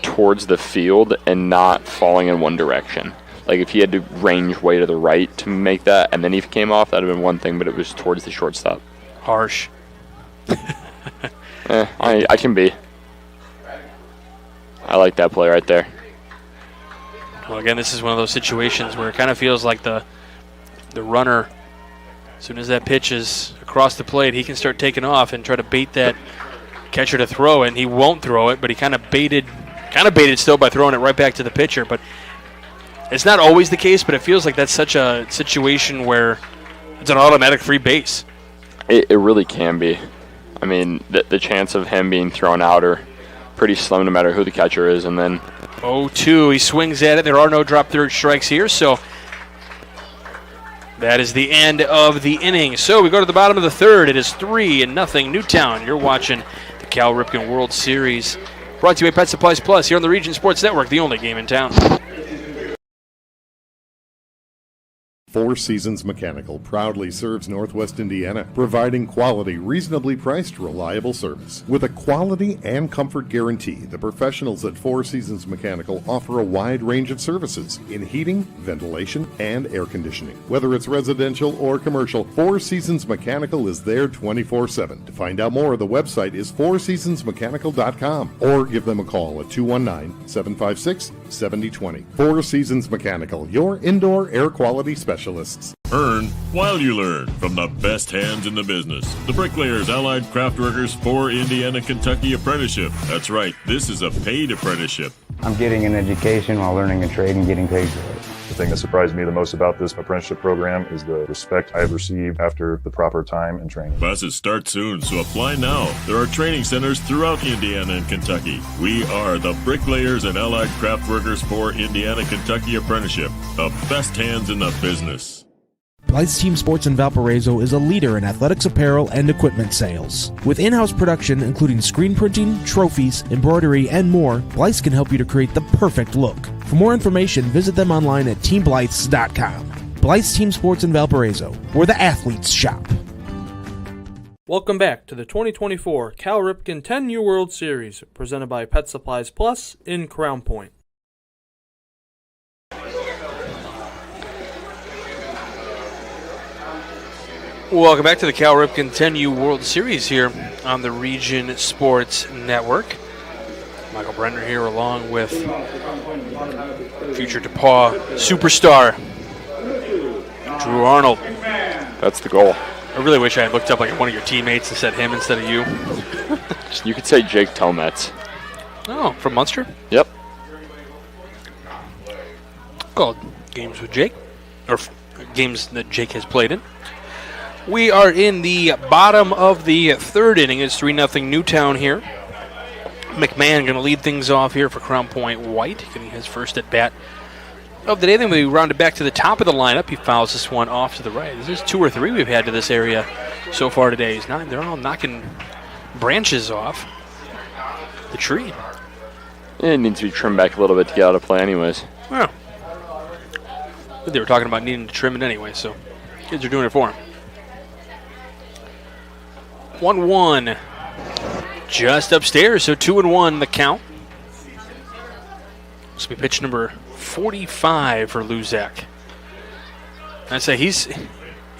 towards the field and not falling in one direction. Like if he had to range way to the right to make that and then he came off, that would have been one thing, but it was towards the shortstop. Harsh. I can be. I like that play right there. Well, again, this is one of those situations where it kind of feels like the runner, as soon as that pitch is across the plate, he can start taking off and try to bait that catcher to throw it, and he won't throw it, but he kind of baited still by throwing it right back to the pitcher. But it's not always the case, but it feels like that's such a situation where it's an automatic free base. It really can be. I mean, the chance of him being thrown out are pretty slim no matter who the catcher is. And then 0-2, he swings at it. There are no drop third strikes here, so that is the end of the inning. So we go to the bottom of the third. It is 3-0 Newtown. You're watching the Cal Ripken World Series. Brought to you by Pet Supplies Plus here on the Region Sports Network, the only game in town. Four Seasons Mechanical proudly serves Northwest Indiana, providing quality, reasonably priced, reliable service. With a quality and comfort guarantee, the professionals at Four Seasons Mechanical offer a wide range of services in heating, ventilation, and air conditioning. Whether it's residential or commercial, Four Seasons Mechanical is there 24/7. To find out more, the website is fourseasonsmechanical.com or give them a call at 219-756-7020. Four Seasons Mechanical, your indoor air quality specialist. Earn while you learn from the best hands in the business. The Bricklayers Allied Craftworkers for Indiana, Kentucky Apprenticeship. That's right, this is a paid apprenticeship. I'm getting an education while learning a trade and getting paid for it. The thing that surprised me the most about this apprenticeship program is the respect I've received after the proper time and training. Classes start soon, so apply now. There are training centers throughout Indiana and Kentucky. We are the Bricklayers and Allied Craftworkers for Indiana, Kentucky Apprenticeship. The best hands in the business. Blythe's Team Sports in Valparaiso is a leader in athletics apparel and equipment sales. With in-house production including screen printing, trophies, embroidery, and more, Blythe's can help you to create the perfect look. For more information, visit them online at teamblythes.com. Blythe's Team Sports in Valparaiso, where the athletes shop. Welcome back to the 2024 Cal Ripken 10U World Series, presented by Pet Supplies Plus in Crown Point. Welcome back to the Cal Ripken 10U World Series here on the Region Sports Network. Michael Brenner here along with future DePaul superstar Drew Arnold. That's the goal. I really wish I had looked up like one of your teammates and said him instead of you. You could say Jake Tometz. Oh, from Munster? Yep. Called Games with Jake, or games that Jake has played in. We are in the bottom of the third inning. It's 3-0 Newtown here. McMahon going to lead things off here for Crown Point White, getting his first at bat of the day. Then we round it back to the top of the lineup. He fouls this one off to the right. There's 2 or 3 we've had to this area so far today. They're all knocking branches off the tree. It needs to be trimmed back a little bit to get out of play anyways. Well, they were talking about needing to trim it anyway, so kids are doing it for him. 1-1 just upstairs, so 2-1 the count. This will be pitch number 45 for Luzak. I say he's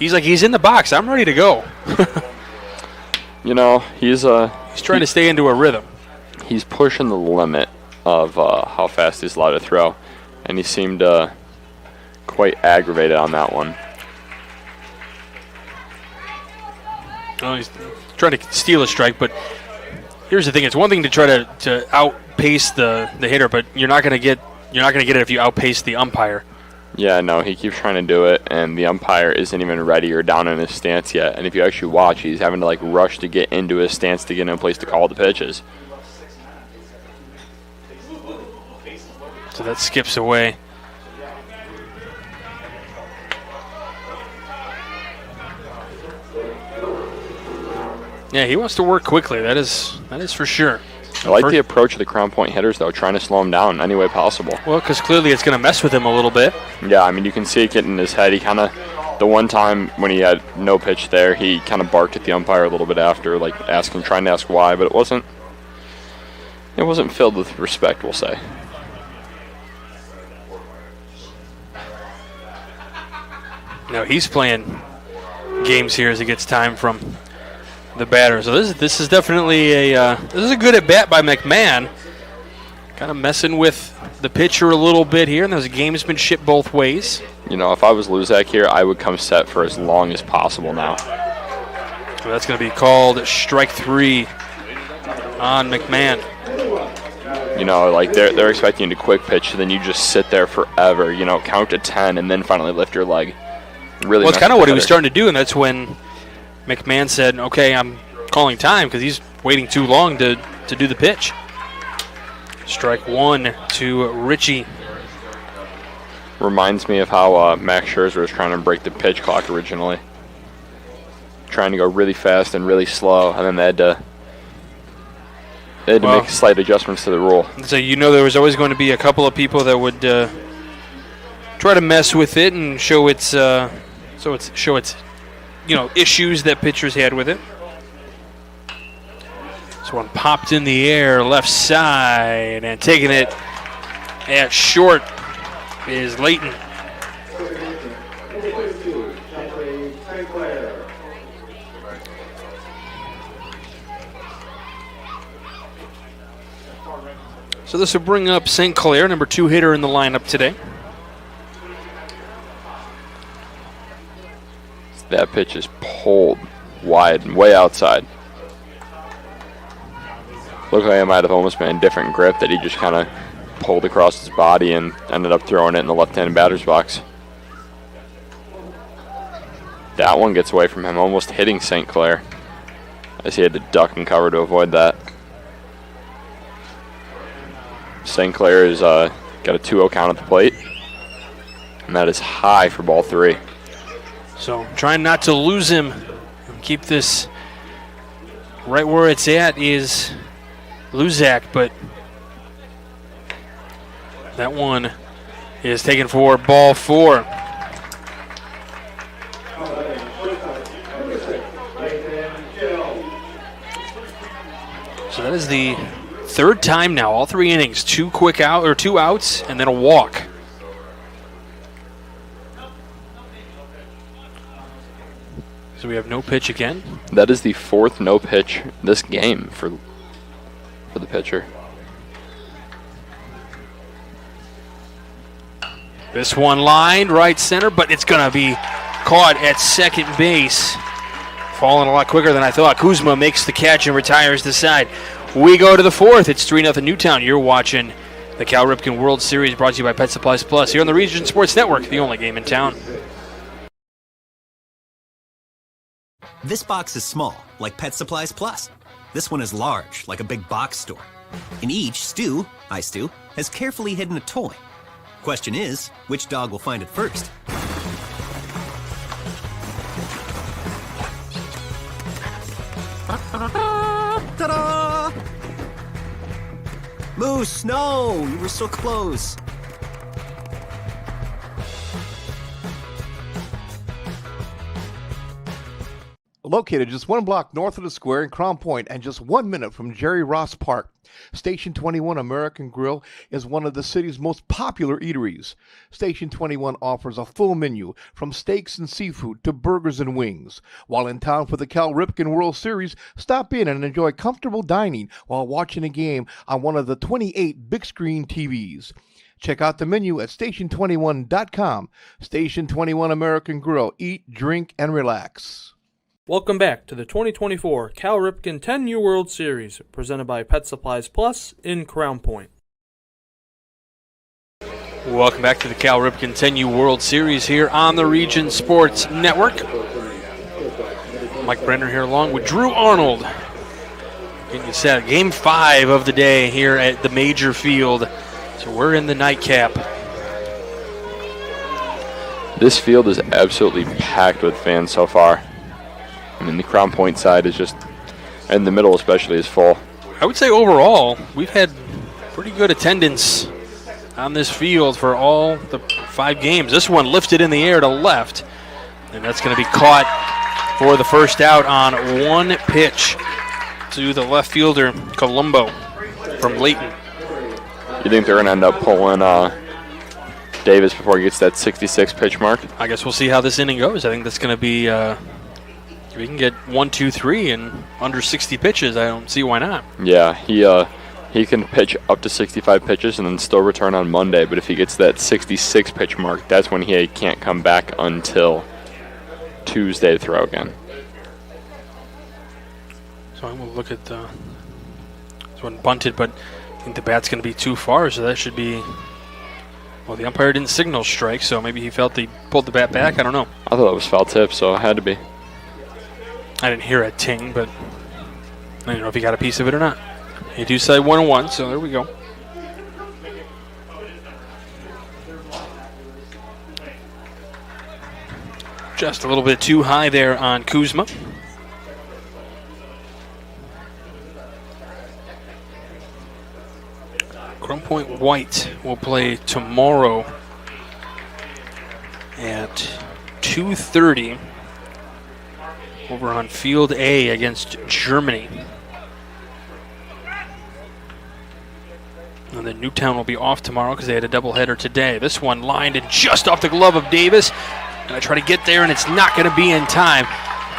like he's in the box. I'm ready to go. You know, he's trying to stay into a rhythm. He's pushing the limit of how fast he's allowed to throw, and he seemed quite aggravated on that one. Oh, he's trying to steal a strike, but here's the thing: it's one thing to try to outpace the hitter, but you're not going to get it if you outpace the umpire. Yeah, no, he keeps trying to do it, and the umpire isn't even ready or down in his stance yet. And if you actually watch, he's having to rush to get into his stance to get in a place to call the pitches. So that skips away. Yeah, he wants to work quickly. That is for sure. I like the approach of the Crown Point hitters, though, trying to slow him down any way possible. Well, because clearly it's going to mess with him a little bit. Yeah, I mean, you can see it getting in his head. He kind of, the one time when he had no pitch there, he kind of barked at the umpire a little bit after, trying to ask why, but it wasn't filled with respect, we'll say. No, he's playing games here as he gets time from the batter. So this is definitely a good at bat by McMahon. Kind of messing with the pitcher a little bit here, and there's a gamesmanship both ways. You know, if I was Luzak here, I would come set for as long as possible now. So that's going to be called strike 3 on McMahon. You know, they're expecting you to quick pitch, so then you just sit there forever. You know, count to 10 and then finally lift your leg. Really, well, it's kind of what he was starting to do, and that's when McMahon said, okay, I'm calling time because he's waiting too long to do the pitch. Strike 1 to Richie. Reminds me of how Max Scherzer was trying to break the pitch clock originally. Trying to go really fast and really slow, and then they had to make slight adjustments to the rule. So there was always going to be a couple of people that would try to mess with it and show its issues that pitchers had with it. This one popped in the air left side, and taking it at short is Layton. So this will bring up St. Clair, number 2 hitter in the lineup today. That pitch is pulled wide and way outside. Looked like it might have almost been a different grip that he just kind of pulled across his body and ended up throwing it in the left-handed batter's box. That one gets away from him, almost hitting St. Clair, as he had to duck and cover to avoid that. St. Clair has got a 2-0 count at the plate, and that is high for ball 3. So trying not to lose him and keep this right where it's at is Luzak, but that one is taken for ball 4. So that is the 3rd time now, all 3 innings, 2 outs, and then a walk. So we have no pitch again. That is the 4th no pitch this game for the pitcher. This one lined right center, but it's going to be caught at second base. Falling a lot quicker than I thought. Kuzma makes the catch and retires the side. We go to the 4th. It's 3-0 Newtown. You're watching the Cal Ripken World Series, brought to you by Pet Supplies Plus here on the Region Sports Network, the only game in town. This box is small, like Pet Supplies Plus. This one is large, like a big box store. In each, Stu has carefully hidden a toy. Question is, which dog will find it first? Ta-da! Moose, no! You were so close. Located just 1 block north of the square in Crown Point and just 1 minute from Jerry Ross Park, Station 21 American Grill is one of the city's most popular eateries. Station 21 offers a full menu from steaks and seafood to burgers and wings. While in town for the Cal Ripken World Series, stop in and enjoy comfortable dining while watching a game on one of the 28 big screen TVs. Check out the menu at station21.com. Station 21 American Grill. Eat, drink, and relax. Welcome back to the 2024 Cal Ripken 10U World Series, presented by Pet Supplies Plus in Crown Point. Welcome back to the Cal Ripken 10U World Series here on the Region Sports Network. Mike Brenner here along with Drew Arnold. Getting you set. Game 5 of the day here at the major field. So we're in the nightcap. This field is absolutely packed with fans so far. I mean, the Crown Point side is just, and the middle especially, is full. I would say overall, we've had pretty good attendance on this field for all the 5 games. This one lifted in the air to left, and that's going to be caught for the first out on 1 pitch to the left fielder, Colombo, from Layton. You think they're going to end up pulling Davis before he gets that 66 pitch mark? I guess we'll see how this inning goes. I think that's going to be... we can get 1, 2, 3 in under 60 pitches. I don't see why not. Yeah, he can pitch up to 65 pitches and then still return on Monday. But if he gets that 66 pitch mark, that's when he can't come back until Tuesday to throw again. So I'm going to look at this one bunted, but I think the bat's going to be too far, so that should be. Well, the umpire didn't signal strike, so maybe he felt he pulled the bat back. I don't know. I thought it was foul tip, so it had to be. I didn't hear a ting, but I don't know if he got a piece of it or not. He do say 1-1, so there we go. Just a little bit too high there on Kuzma. Crown Point White will play tomorrow at 2:30. Over on Field A against Germany. And then Newtown will be off tomorrow because they had a doubleheader today. This one lined and just off the glove of Davis. And I try to get there, and it's not going to be in time.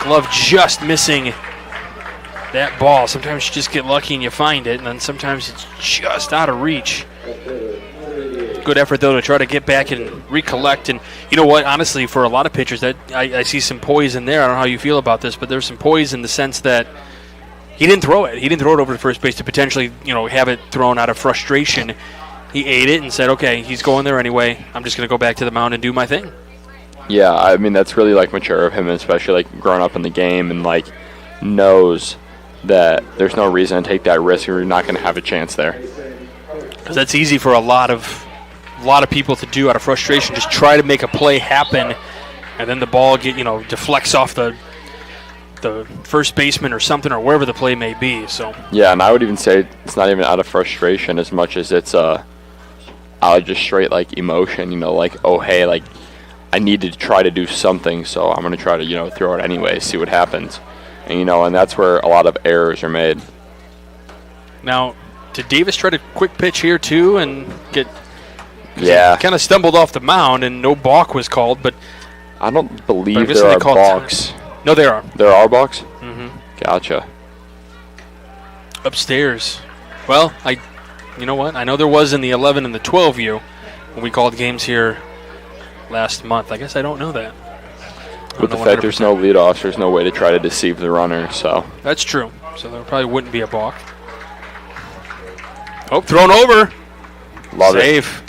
Glove just missing that ball. Sometimes you just get lucky and you find it, and then sometimes it's just out of reach. Good effort, though, to try to get back and recollect. And you know what? Honestly, for a lot of pitchers, that I see some poise in there. I don't know how you feel about this, but there's some poise in the sense that he didn't throw it. He didn't throw it over to first base to potentially, have it thrown out of frustration. He ate it and said, okay, he's going there anyway. I'm just going to go back to the mound and do my thing. Yeah, I mean, that's really, mature of him, especially, growing up in the game and, knows that there's no reason to take that risk or you're not going to have a chance there. Because that's easy for a lot of people to do out of frustration. Just try to make a play happen, and then the ball deflects off the first baseman or something, or wherever the play may be. So yeah, and I would even say it's not even out of frustration as much as it's out of just straight emotion. Oh hey, I need to try to do something, so I'm going to try to throw it anyway, see what happens, and and that's where a lot of errors are made. Now, did Davis try to quick pitch here too and get? Yeah, kind of stumbled off the mound and no balk was called, but I don't believe there are balks. No, there are. There are balks? Mm-hmm. Gotcha. Upstairs. Well, you know what? I know there was in the 11 and the 12U when we called games here last month. I guess I don't know that. With the fact there's no leadoffs, there's no way to try to deceive the runner, so. That's true. So there probably wouldn't be a balk. Oh, thrown over. Love Save.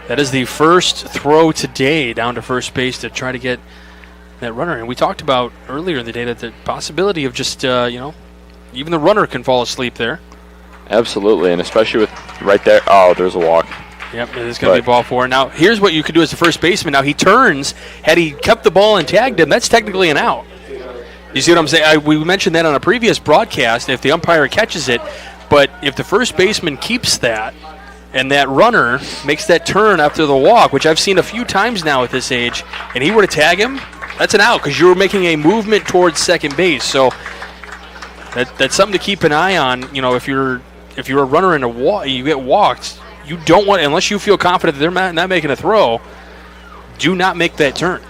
That is the first throw today down to first base to try to get that runner. And we talked about earlier in the day that the possibility of just, even the runner can fall asleep there. Absolutely, and especially with right there. Oh, there's a walk. Yep, it is going to be ball four. Now, here's what you could do as a first baseman. Now, he turns. Had he kept the ball and tagged him, that's technically an out. You see what I'm saying? We mentioned that on a previous broadcast, if the umpire catches it. But if the first baseman keeps that and that runner makes that turn after the walk, which I've seen a few times now at this age, and he were to tag him, that's an out because you're making a movement towards second base. So that's something to keep an eye on. If you're a runner in a walk, you get walked. You don't want, unless you feel confident that they're not making a throw, do not make that turn.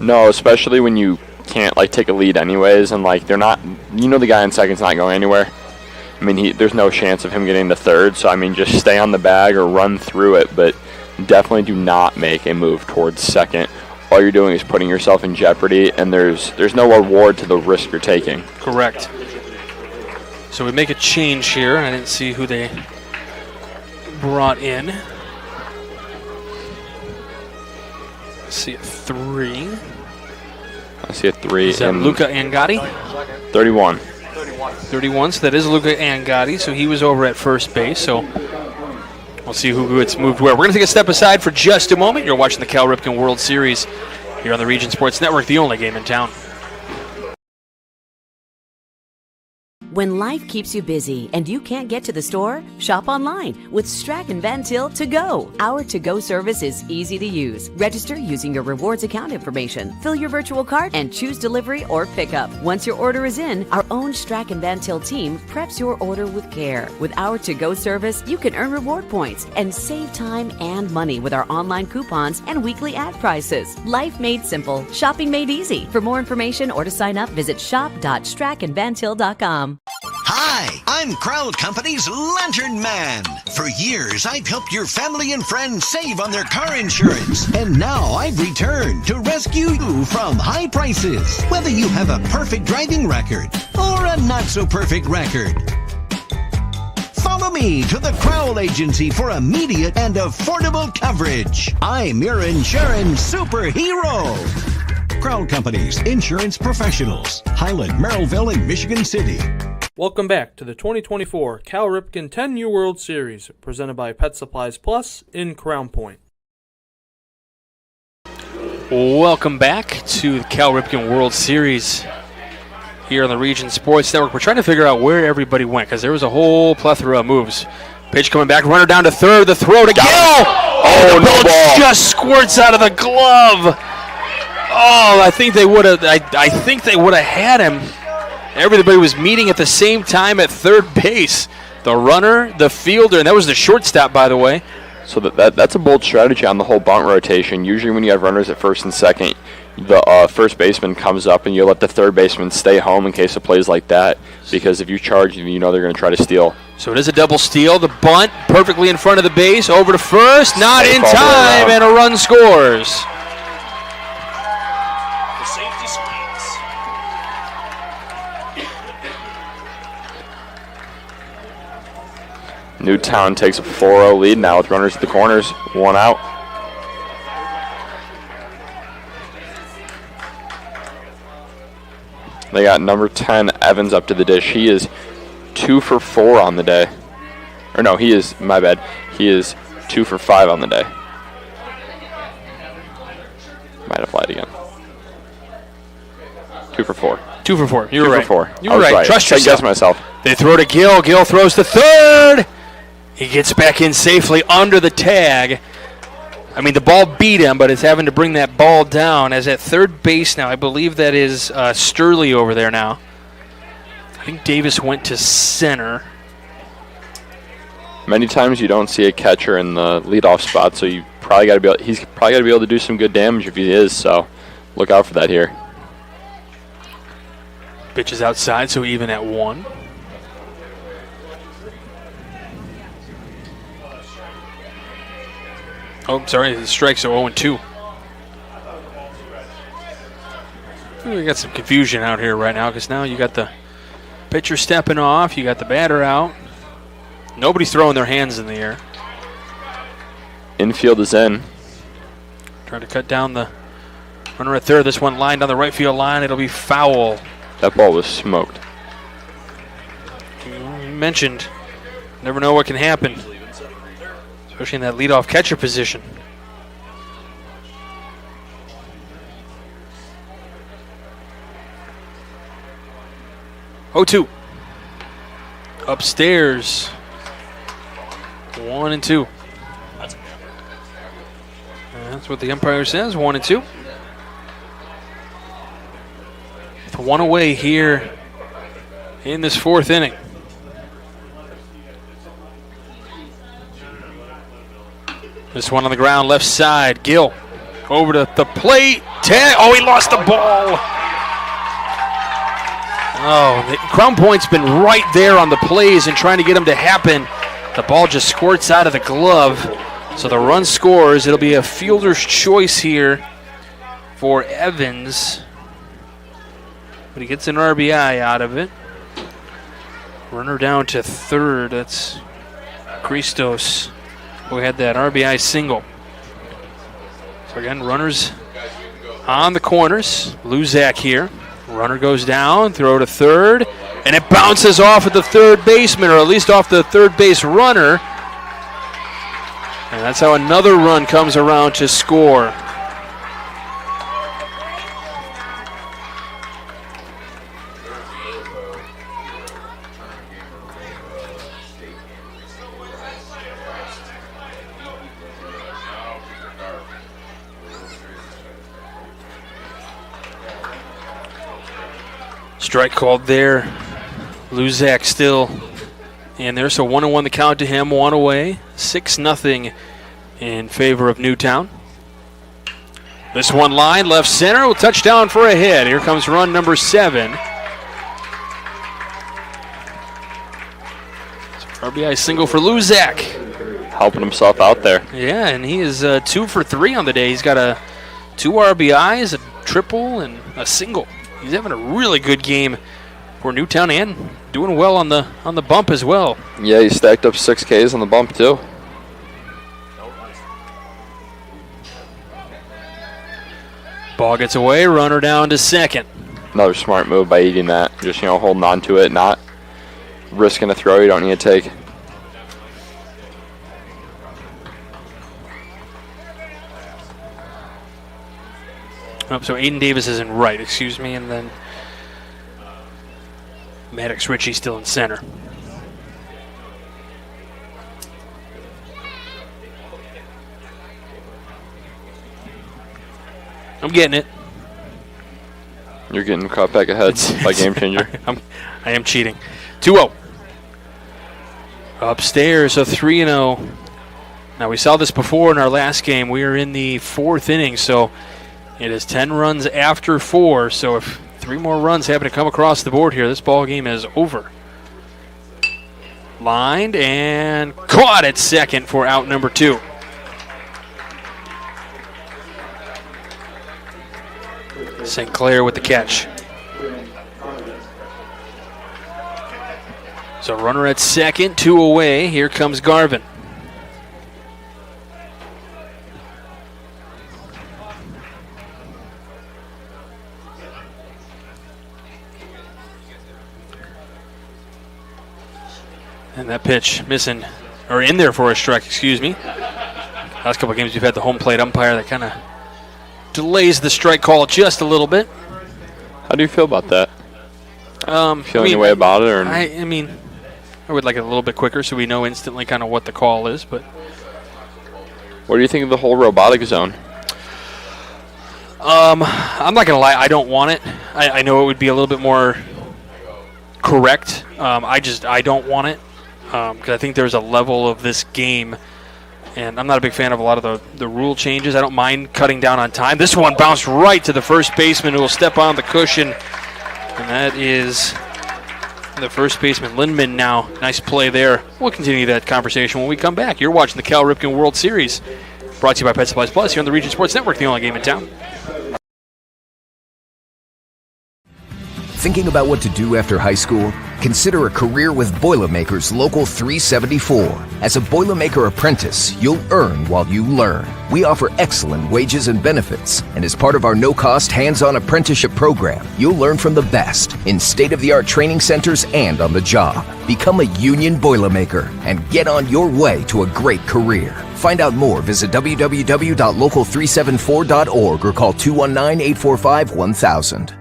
No, especially when you can't take a lead anyways, and they're not. The guy in second's not going anywhere. I mean, there's no chance of him getting to third. So I mean, just stay on the bag or run through it, but definitely do not make a move towards second. All you're doing is putting yourself in jeopardy, and there's no reward to the risk you're taking. Correct. So we make a change here. I didn't see who they brought in. Let's see a 3. I see a 3. Is that Luca Angotti? 31. 31, so that is Luca Angotti. So he was over at first base. So we'll see who gets moved where. We're going to take a step aside for just a moment. You're watching the Cal Ripken World Series here on the Region Sports Network, the only game in town. When life keeps you busy and you can't get to the store, shop online with Strachan Van Til To Go. Our to-go service is easy to use. Register using your rewards account information, fill your virtual cart, and choose delivery or pickup. Once your order is in, our own Strachan Van Til team preps your order with care. With our to-go service, you can earn reward points and save time and money with our online coupons and weekly ad prices. Life made simple, shopping made easy. For more information or to sign up, visit shop.strachanvantil.com. Hi, I'm Crowd Company's Lantern Man. For years, I've helped your family and friends save on their car insurance. And now I've returned to rescue you from high prices. Whether you have a perfect driving record or a not-so-perfect record. Follow me to the Crowd Agency for immediate and affordable coverage. I'm your insurance superhero. Crowd Company's insurance professionals. Highland, Merrillville, and Michigan City. Welcome back to the 2024 Cal Ripken 10U World Series, presented by Pet Supplies Plus in Crown Point. Welcome back to the Cal Ripken World Series here on the Region Sports Network. We're trying to figure out where everybody went because there was a whole plethora of moves. Pitch coming back, runner down to third, the throw to Gill. Oh, the ball just squirts out of the glove. Oh, I think they would have. I think they would have had him. Everybody was meeting at the same time at third base. The runner, the fielder, and that was the shortstop, by the way. So that's a bold strategy on the whole bunt rotation. Usually when you have runners at first and second, the first baseman comes up and you let the third baseman stay home in case of plays like that. Because if you charge, you know they're going to try to steal. So it is a double steal. The bunt perfectly in front of the base. Over to first. Not in time, and a run scores. Newtown takes a 4-0 lead now with runners at the corners, 1 out. They got number 10, Evans, up to the dish. He is 2 for 4 on the day. Or no, he is 2 for 5 on the day. Might apply it again. 2 for 4. 2 for 4. You were right. 2 for 4. You were right. Trust yourself. I guess myself. They throw to Gill. Gill throws to third. He gets back in safely under the tag. I mean, the ball beat him, but it's having to bring that ball down. As at third base now, I believe that is Sturley over there now. I think Davis went to center. Many times you don't see a catcher in the leadoff spot, so he's probably got to be able to do some good damage if he is. So look out for that here. Pitch is outside, so even at 1. Oh, sorry, the strikes are 0-2. We got some confusion out here right now because now you got the pitcher stepping off, you got the batter out. Nobody's throwing their hands in the air. Infield is in. Trying to cut down the runner at third. This one lined on the right field line. It'll be foul. That ball was smoked. You mentioned, never know what can happen, especially in that leadoff catcher position. Oh, 2. Upstairs. 1-2. That's what the umpire says, 1-2. With 1 away here in this 4th inning. This one on the ground, left side. Gill over to the plate. Oh, he lost the ball. Oh, Crown Point's been right there on the plays and trying to get them to happen. The ball just squirts out of the glove. So the run scores. It'll be a fielder's choice here for Evans. But he gets an RBI out of it. Runner down to third. That's Christos, who had that RBI single. So again, runners on the corners. Luzak here. Runner goes down, throw to third, and it bounces off at the third baseman, or at least off the third base runner. And that's how another run comes around to score. Strike called there. Luzak still in there, so 1-1 the count to him, 1 away. 6-0 in favor of Newtown. This one line, left center, touchdown for a hit. Here comes run number 7. RBI single for Luzak. Helping himself out there. Yeah, and he is 2 for 3 on the day. He's got 2 RBIs, a triple, and a single. He's having a really good game for Newtown and doing well on the bump as well. Yeah, he stacked up 6 Ks on the bump too. Ball gets away, runner down to second. Another smart move by eating that. Just, holding on to it, not risking a throw you don't need to take. Oh, so Aiden Davis is in right, excuse me, and then Maddox Ritchie still in center. I'm getting it. You're getting caught back ahead by Game Changer. I am cheating. 2-0. Upstairs, a 3-0. Now, we saw this before in our last game. We are in the 4th inning, so it is 10 runs after 4. So if 3 more runs happen to come across the board here, this ball game is over. Lined and caught at second for out number 2. St. Clair with the catch. So runner at second, 2 away. Here comes Garvin. And that pitch missing, or in there for a strike, excuse me. Last couple of games we've had the home plate umpire that kind of delays the strike call just a little bit. How do you feel about that? Feeling your way about it? Or? I mean, I would like it a little bit quicker so we know instantly kind of what the call is. But what do you think of the whole robotic zone? I'm not going to lie, I don't want it. I know it would be a little bit more correct. I don't want it because I think there's a level of this game, and I'm not a big fan of a lot of the rule changes. I don't mind cutting down on time. This one bounced right to the first baseman who will step on the cushion And that is the first baseman, Lindman, now. Nice play there. We'll continue that conversation when we come back. You're watching the Cal Ripken World Series, brought to you by Pet Supplies Plus here on the Region Sports Network, the only game in town. Thinking about what to do after high school? Consider a career with Boilermakers Local 374. As a Boilermaker apprentice, you'll earn while you learn. We offer excellent wages and benefits, and as part of our no-cost hands-on apprenticeship program, you'll learn from the best in state-of-the-art training centers and on the job. Become a union Boilermaker and get on your way to a great career. Find out more, visit www.local374.org or call 219-845-1000.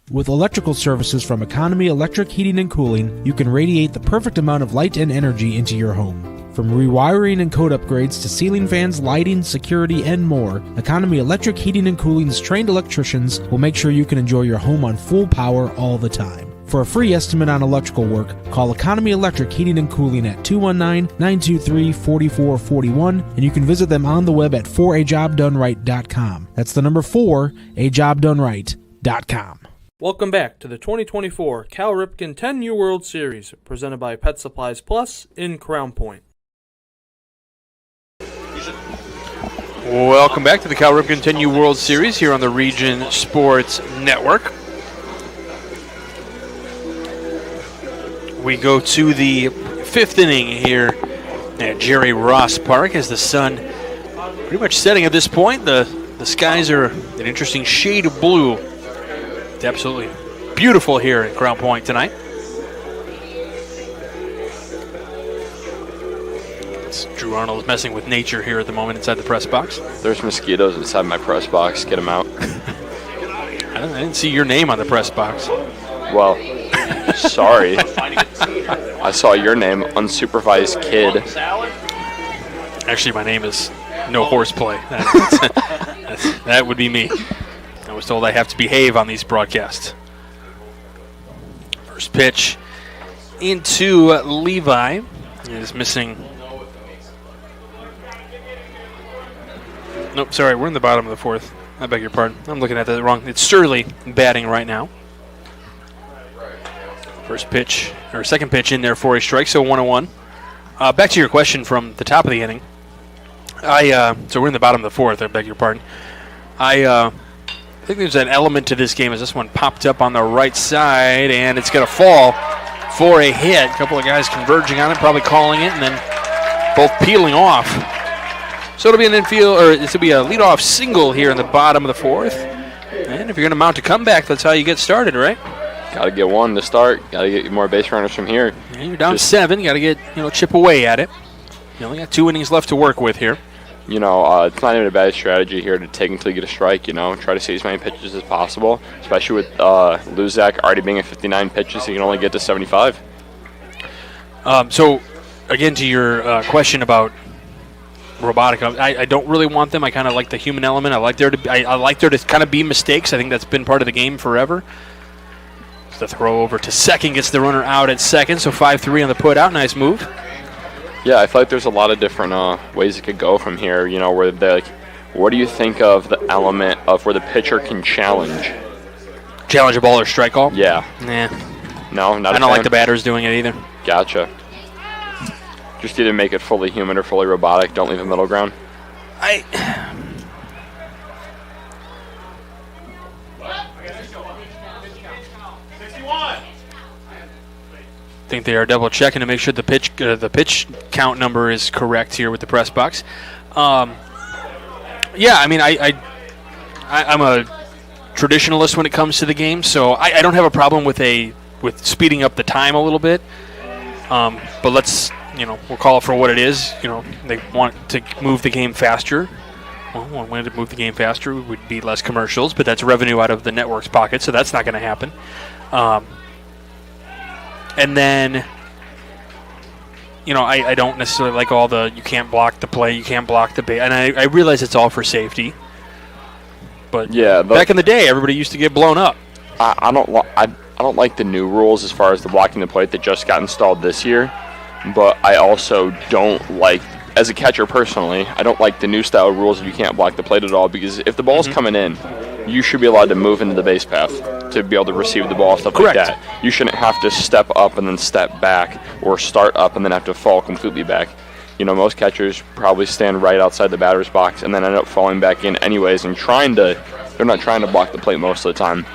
With electrical services from Economy Electric Heating and Cooling, you can radiate the perfect amount of light and energy into your home. From rewiring and code upgrades to ceiling fans, lighting, security, and more, Economy Electric Heating and Cooling's trained electricians will make sure you can enjoy your home on full power all the time. For a free estimate on electrical work, call Economy Electric Heating and Cooling at 219-923-4441, and you can visit them on the web at 4ajobdoneright.com. That's the number 4ajobdoneright.com. Welcome back to the 2024 Cal Ripken 10U World Series, presented by Pet Supplies Plus in Crown Point. Welcome back to the Cal Ripken 10U World Series here on the Region Sports Network. We go to the fifth inning here at Jerry Ross Park as the sun pretty much setting at this point. The skies are an interesting shade of blue. It's absolutely beautiful here in Crown Point tonight. Drew Arnold is messing with nature here at the moment inside the press box. There's mosquitoes inside my press box. Get them out. I didn't see your name on the press box. Well, sorry. I saw your name, unsupervised kid. Actually, my name is No Horseplay. That would be me. I was told I have to behave on these broadcasts. First pitch into Levi is missing. Nope, sorry, we're in the bottom of the fourth. I beg your pardon. I'm looking at that wrong. It's Surly batting right now. First pitch, or second pitch in there for a strike, so 1-1. Back to your question from the top of the inning. So we're in the bottom of the fourth, I beg your pardon. I think there's an element to this game as this one popped up on the right side, and it's going to fall for a hit. A couple of guys converging on it, probably calling it, and then both peeling off. So it'll be an infield, or this will be a leadoff single here in the bottom of the fourth. And if you're going to mount a comeback, that's how you get started, right? Got to get one to start. Got to get more base runners from here. And you're down 7. You got to get, chip away at it. You only got 2 innings left to work with here. It's not even a bad strategy here to take until you get a strike, try to see as many pitches as possible, especially with Luzak already being at 59 pitches, he can only get to 75. So, again, to your question about robotic, I don't really want them. I kind of like the human element. I like there to kind of be mistakes. I think that's been part of the game forever. The throw over to second gets the runner out at second, so 5-3 on the put out. Nice move. Yeah, I feel like there's a lot of different ways it could go from here, where they're what do you think of the element of where the pitcher can challenge? Challenge a ball or strike call? Yeah. Nah. No, not I don't like the batters doing it either. Gotcha. Just either make it fully human or fully robotic. Don't leave a middle ground. I think they are double checking to make sure the pitch count number is correct here with the press box. I'm a traditionalist when it comes to the game, so I don't have a problem with speeding up the time a little bit. But let's we'll call it for what it is. They want to move the game faster. Well, one way to move the game faster would be less commercials, but that's revenue out of the network's pocket, so that's not going to happen. And then, I don't necessarily like all the you can't block the play, you can't block the bait. And I realize it's all for safety. But yeah, back in the day, everybody used to get blown up. I don't like the new rules as far as the blocking the plate that just got installed this year. But I also don't like, as a catcher personally, I don't like the new style rules that you can't block the plate at all, because if the ball's coming in you should be allowed to move into the base path to be able to receive the ball, stuff Correct. like that. You shouldn't have to step up and then step back, or start up and then have to fall completely back. You know, most catchers probably stand right outside the batter's box and then end up falling back in anyways and they're not trying to block the plate most of the time,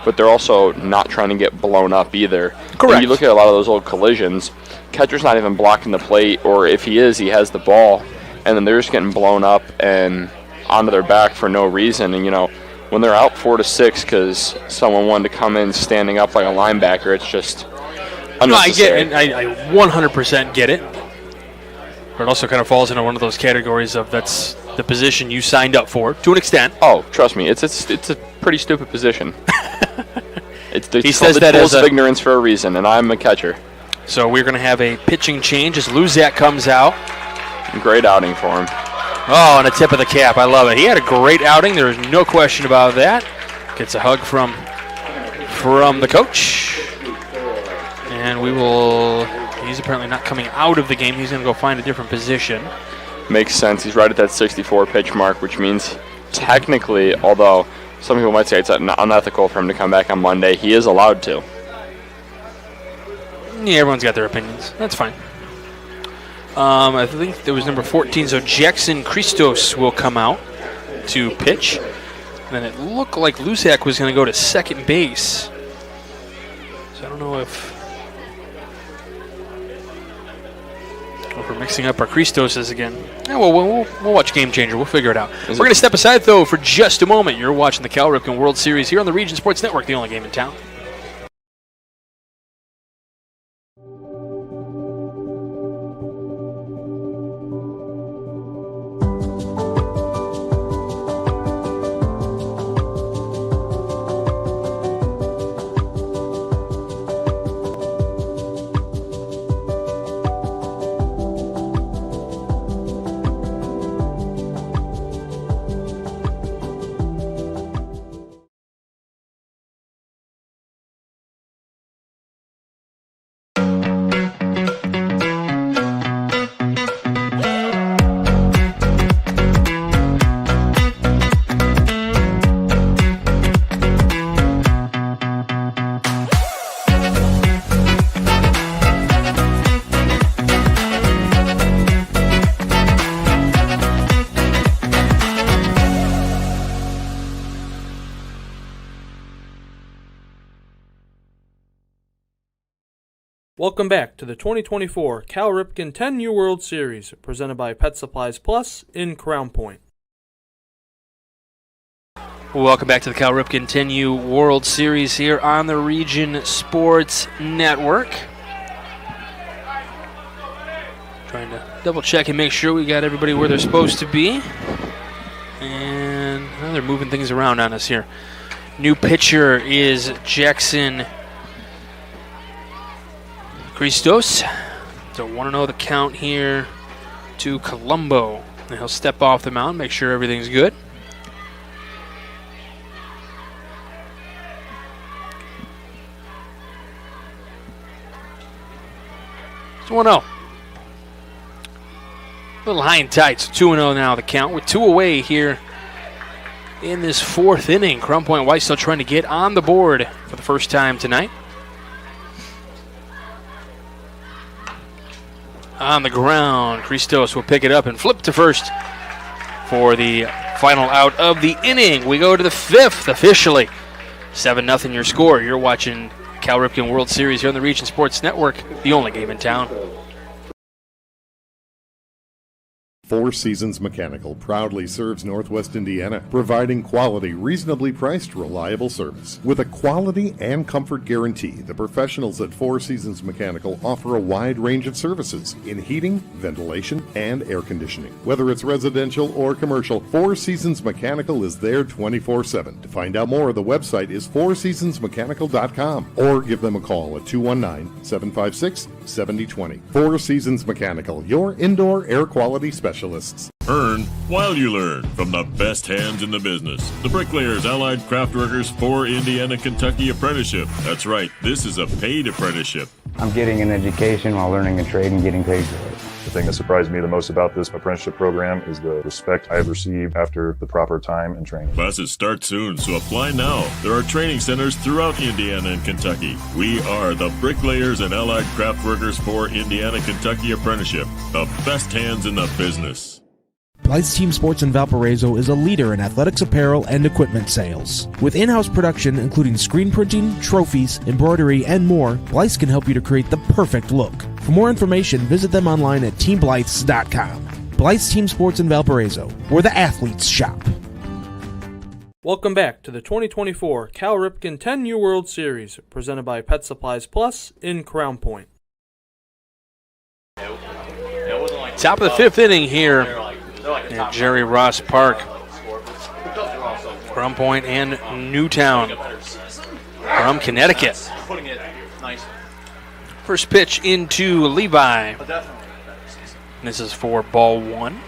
but they're also not trying to get blown up either. Correct. And you look at a lot of those old collisions, catcher's not even blocking the plate, or if he is, he has the ball, and then they're just getting blown up and onto their back for no reason. And, you know, when they're out 4-6 because someone wanted to come in standing up like a linebacker, it's just unnecessary. No, I get it. I 100% get it. But it also kind of falls into one of those categories of that's the position you signed up for, to an extent. Oh, trust me, it's a pretty stupid position. He says that as of ignorance for a reason, and I'm a catcher. So we're going to have a pitching change as Luzak comes out. Great outing for him. Oh, and a tip of the cap. I love it. He had a great outing. There is no question about that. Gets a hug from the coach. And he's apparently not coming out of the game. He's going to go find a different position. Makes sense. He's right at that 64 pitch mark, which means technically, although some people might say it's unethical for him to come back on Monday, he is allowed to. Yeah, everyone's got their opinions. That's fine. I think there was number 14, so Jackson Christos will come out to pitch. And then it looked like Luzak was going to go to second base. So I don't know if we're mixing up our Christoses again. Yeah, well, we'll watch Game Changer. We'll figure it out. We're going to step aside, though, for just a moment. You're watching the Cal Ripken World Series here on the Region Sports Network, the only game in town. Welcome back to the 2024 Cal Ripken 10U World Series, presented by Pet Supplies Plus in Crown Point. Welcome back to the Cal Ripken 10U World Series here on the Region Sports Network. Trying to double check and make sure we got everybody where they're supposed to be. And they're moving things around on us here. New pitcher is Jackson Christos. So 1-0 the count here to Colombo. And he'll step off the mound, make sure everything's good. It's 1-0. A little high and tight, so 2-0 now the count with 2 away here in this 4th inning. Crown Point White still trying to get on the board for the first time tonight. On the ground, Christos will pick it up and flip to first for the final out of the inning. We go to the 5th officially. 7-0 your score. You're watching Cal Ripken World Series here on the Region Sports Network, the only game in town. Four Seasons Mechanical proudly serves Northwest Indiana, providing quality, reasonably priced, reliable service. With a quality and comfort guarantee, the professionals at Four Seasons Mechanical offer a wide range of services in heating, ventilation, and air conditioning. Whether it's residential or commercial, Four Seasons Mechanical is there 24/7. To find out more, the website is fourseasonsmechanical.com or give them a call at 219-756-7020. Four Seasons Mechanical, your indoor air quality specialist. Earn while you learn from the best hands in the business. The Bricklayers Allied Craft Workers for Indiana Kentucky Apprenticeship. That's right, this is a paid apprenticeship. I'm getting an education while learning a trade and getting paid for it. The thing that surprised me the most about this apprenticeship program is the respect I have received after the proper time and training. Classes start soon, so apply now. There are training centers throughout Indiana and Kentucky. We are the Bricklayers and Allied Craft Workers for Indiana Kentucky Apprenticeship, the best hands in the business. Blythe's Team Sports in Valparaiso is a leader in athletics apparel and equipment sales. With in-house production including screen printing, trophies, embroidery, and more, Blythe's can help you to create the perfect look. For more information, visit them online at teamblythes.com. Blythe's Team Sports in Valparaiso, where the athletes shop. Welcome back to the 2024 Cal Ripken 10U World Series, presented by Pet Supplies Plus in Crown Point. Top of the fifth inning here at Jerry Ross Park. Crown Point and Newtown from Connecticut. First pitch into Levi. This is for ball one.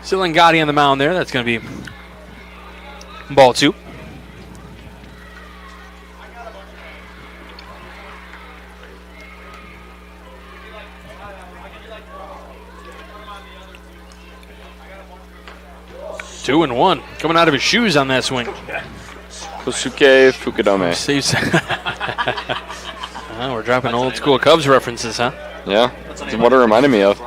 Silingati on the mound there. That's going to be ball two. Two and one. Coming out of his shoes on that swing. Kosuke Fukudome. Saves. We're dropping old school Cubs references, huh? Yeah, that's what it reminded me of.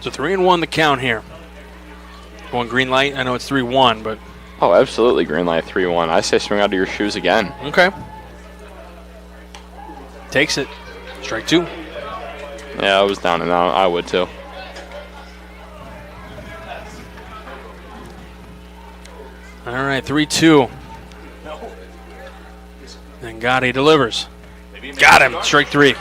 So 3-1 the count here. Going green light. I know it's 3-1, but. Oh, absolutely, green light 3-1. I say swing out of your shoes again. Okay. Takes it. Strike two. Yeah, I was down and out. I would too. All right, 3-2. Then Gotti delivers. Got him. Strike three.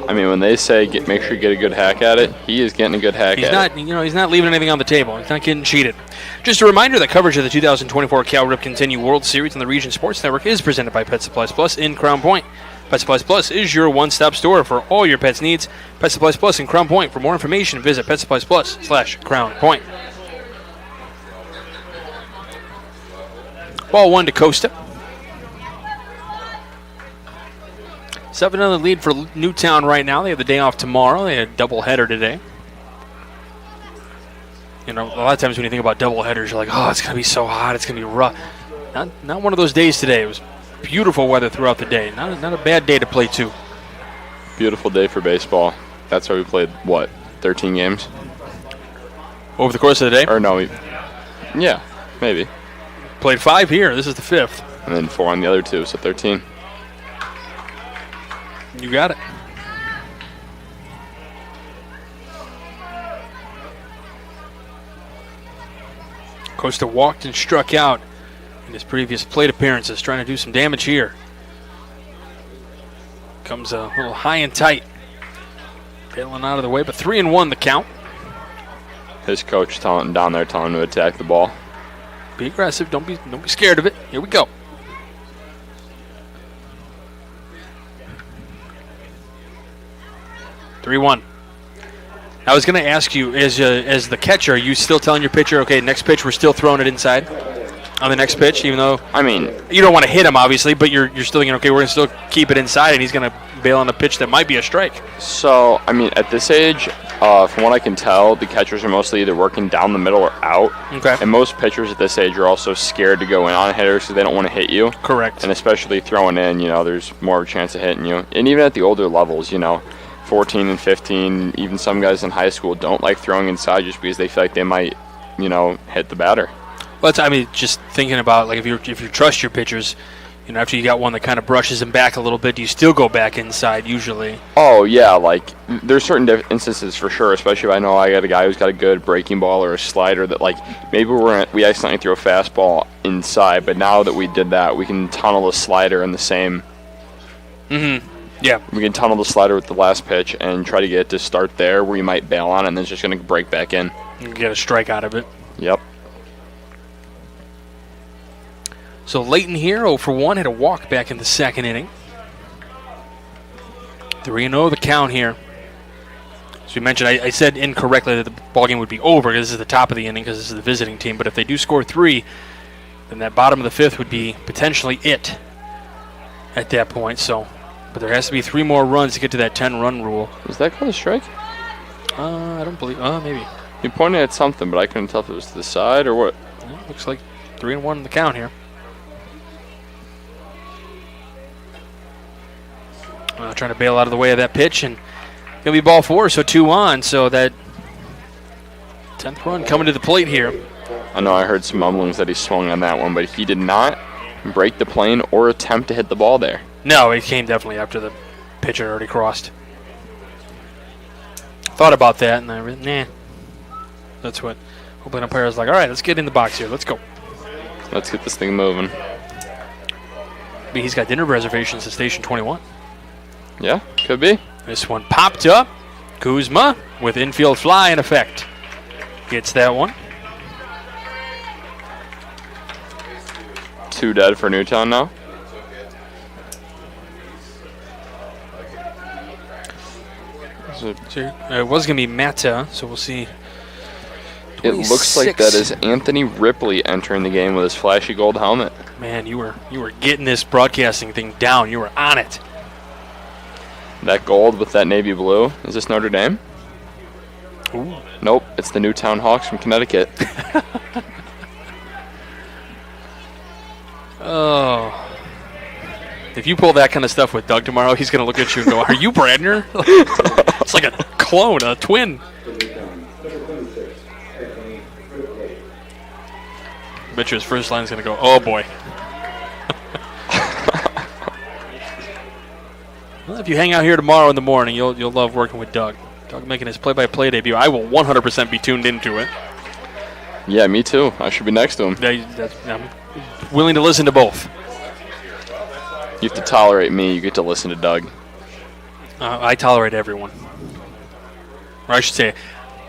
I mean, when they say make sure you get a good hack at it, he is getting a good hack at it. He's not leaving anything on the table. He's not getting cheated. Just a reminder that coverage of the 2024 Cal Ripken 10U World Series on the Region Sports Network is presented by Pet Supplies Plus in Crown Point. Pet Supplies Plus is your one-stop store for all your pets' needs. Pet Supplies Plus in Crown Point. For more information, visit PetSuppliesPlus.com/Crown Point. Ball one to Costa. 7 on the lead for Newtown right now. They have the day off tomorrow. They had a doubleheader today. You know, a lot of times when you think about doubleheaders, you're like, oh, it's going to be so hot. It's going to be rough. Not one of those days today. It was beautiful weather throughout the day. Not a bad day to play, too. Beautiful day for baseball. That's why we played, 13 games? Over the course of the day? Or no, yeah, maybe. Played 5 here. This is the 5th. And then 4 on the other 2, so 13. You got it. Costa walked and struck out in his previous plate appearances, trying to do some damage here. Comes a little high and tight. Bailing out of the way, but 3-1 the count. His coach down there telling him to attack the ball. Be aggressive. Don't be scared of it. Here we go. I was going to ask you, as the catcher, are you still telling your pitcher, okay, next pitch, we're still throwing it inside on the next pitch, even though, I mean, you don't want to hit him, obviously, but you're still thinking, okay, we're going to still keep it inside, and he's going to bail on a pitch that might be a strike. So, I mean, at this age, from what I can tell, the catchers are mostly either working down the middle or out. Okay. And most pitchers at this age are also scared to go in on hitters because they don't want to hit you. Correct. And especially throwing in, there's more of a chance of hitting you. And even at the older levels, 14 and 15, even some guys in high school don't like throwing inside just because they feel like they might, hit the batter. Well, just thinking about, like, if you trust your pitchers, after you got one that kind of brushes them back a little bit, do you still go back inside usually? Oh, yeah, like, there's certain instances for sure, especially if I know I got a guy who's got a good breaking ball or a slider that, like, maybe we accidentally throw a fastball inside, but now that we did that, we can tunnel the slider in the same. Mm-hmm. Yeah. We can tunnel the slider with the last pitch and try to get it to start there where you might bail on it, and then it's just going to break back in. You get a strike out of it. Yep. So Leighton here, 0 for 1, had a walk back in the second inning. 3-0 the count here. As we mentioned, I said incorrectly that the ballgame would be over because this is the top of the inning because this is the visiting team. But if they do score 3, then that bottom of the 5th would be potentially it at that point. So, but there has to be 3 more runs to get to that 10-run rule. Is that called a strike? I don't believe. Maybe. He pointed at something, but I couldn't tell if it was to the side or what. Yeah, looks like 3-1 in the count here. Trying to bail out of the way of that pitch, and going to be ball 4, so 2 on. So that 10th run coming to the plate here. I know I heard some mumblings that he swung on that one, but he did not break the plane or attempt to hit the ball there. No, it came definitely after the pitch had already crossed. Thought about that, and I really, nah. That's what opening umpire was like, all right, let's get in the box here. Let's go. Let's get this thing moving. Maybe he's got dinner reservations at Station 21. Yeah, could be. This one popped up. Kuzma with infield fly in effect. Gets that one. 2 dead for Newtown now. So it was going to be Mata, so we'll see. 26. It looks like that is Anthony Ripley entering the game with his flashy gold helmet. Man, you were getting this broadcasting thing down. You were on it. That gold with that navy blue. Is this Notre Dame? Ooh. Nope, it's the Newtown Hawks from Connecticut. Oh. If you pull that kind of stuff with Doug tomorrow, he's going to look at you and go, are you Bradner? It's like a clone, a twin. I bet you his first line is going to go, oh boy. Well, if you hang out here tomorrow in the morning, you'll love working with Doug. Doug making his play-by-play debut. I will 100% be tuned into it. Yeah, me too. I should be next to him. I'm willing to listen to both. You have to tolerate me. You get to listen to Doug. I tolerate everyone. Or I should say,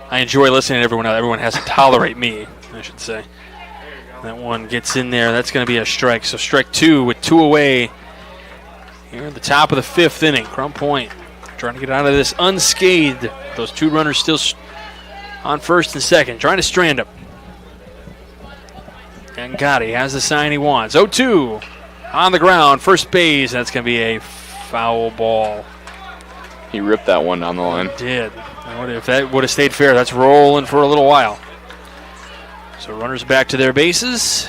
I enjoy listening to everyone else. Everyone has to tolerate me, I should say. That one gets in there. That's going to be a strike. So strike 2 with 2 away. Here at the top of the 5th inning, Crown Point trying to get out of this unscathed. Those 2 runners still on first and second, trying to strand him. And Gotti has the sign he wants. 0-2 on the ground, first base. That's going to be a foul ball. He ripped that one down the line. He did. If that would have stayed fair, that's rolling for a little while. So runners back to their bases.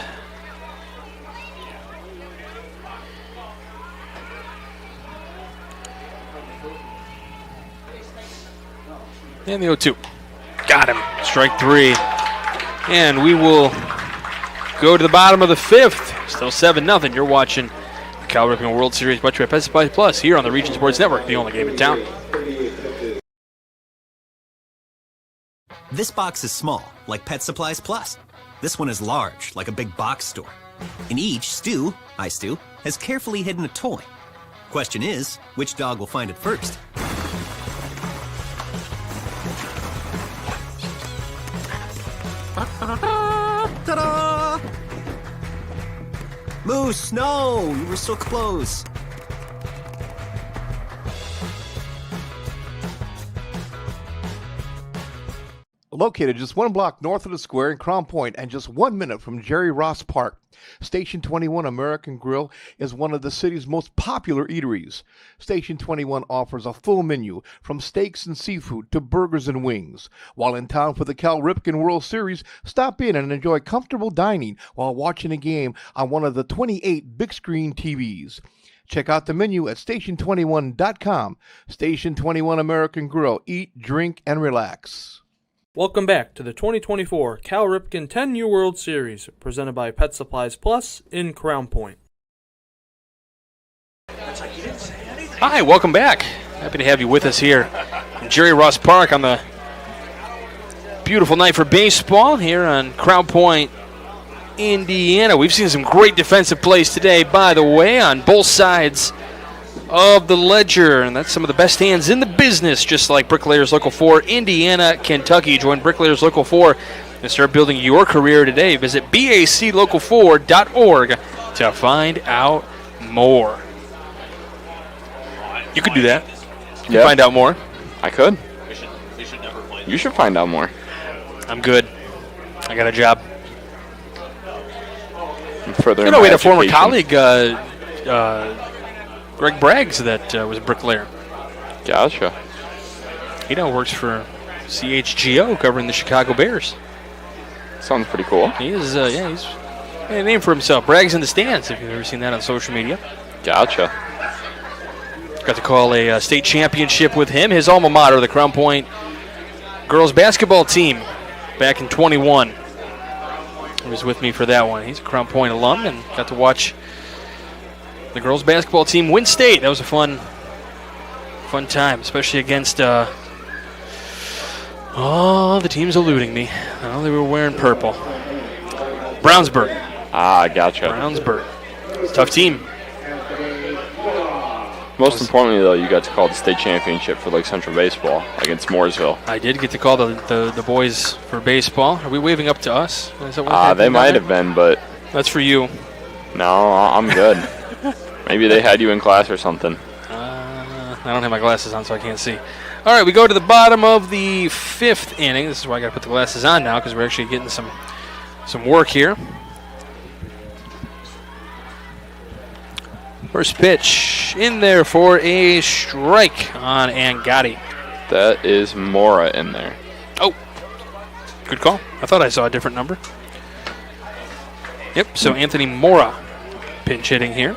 And the 0-2. Got him. Strike 3. And we will go to the bottom of the 5th. Still 7-0. You're watching the Cal Ripken World Series brought to you by Pet Supplies Plus here on the Region Sports Network, the only game in town. This box is small, like Pet Supplies Plus. This one is large, like a big box store. In each, Stu, has carefully hidden a toy. Question is, which dog will find it first? Ta-da! Moose, no! You were so close. Located just 1 block north of the square in Crown Point and just 1 minute from Jerry Ross Park, Station 21 American Grill is one of the city's most popular eateries. Station 21 offers a full menu from steaks and seafood to burgers and wings. While in town for the Cal Ripken World Series, stop in and enjoy comfortable dining while watching a game on one of the 28 big screen TVs. Check out the menu at station21.com. Station 21 American Grill. Eat, drink, and relax. Welcome back to the 2024 Cal Ripken 10U World Series, presented by Pet Supplies Plus in Crown Point. Hi, welcome back. Happy to have you with us here in Jerry Ross Park on the beautiful night for baseball here on Crown Point, Indiana. We've seen some great defensive plays today, by the way, on both sides of the ledger, and that's some of the best hands in the business, just like Bricklayers Local 4, Indiana, Kentucky. Join Bricklayers Local 4 and start building your career today. Visit baclocal4.org to find out more. You could do that. You could find out more. I could. You should find out more. I'm good. I got a job. Further we had a former colleague, Greg Braggs, that was a bricklayer. Gotcha. He now works for CHGO, covering the Chicago Bears. Sounds pretty cool. He is, he's made a name for himself. Braggs in the Stands, if you've ever seen that on social media. Gotcha. Got to call a state championship with him. His alma mater, the Crown Point girls basketball team, back in 21. He was with me for that one. He's a Crown Point alum and got to watch the girls basketball team win state. That was a fun time, especially against the team's eluding me. Oh, they were wearing purple. Brownsburg. Ah, gotcha. Brownsburg. It's a tough team. Most importantly, though, you got to call the state championship for Lake Central Baseball against Mooresville. I did get to call the boys for baseball. Are we waving up to us? Is that what They might have been, but... That's for you. No, I'm good. Maybe they had you in class or something. I don't have my glasses on, so I can't see. All right, we go to the bottom of the 5th inning. This is why I got to put the glasses on now, because we're actually getting some work here. First pitch in there for a strike on Angadi. That is Mora in there. Oh, good call. I thought I saw a different number. Yep, so Anthony Mora pinch hitting here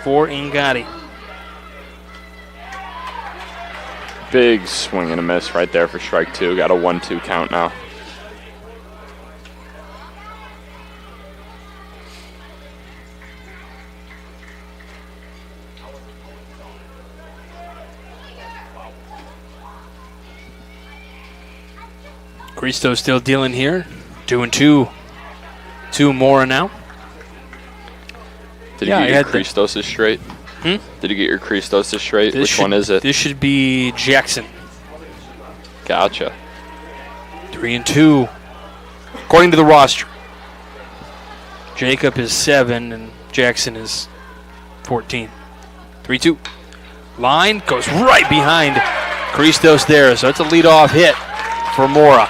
for Angadi. Big swing and a miss right there for strike 2. Got a 1-2 count now. Cristo still dealing here. Doing two more now. Did you get your Christos straight? Did you get your Christos straight? Which one is it? This should be Jackson. Gotcha. 3-2. According to the roster. Jacob is 7 and Jackson is 14. 3-2. Line goes right behind Christos there, so it's a leadoff hit for Mora.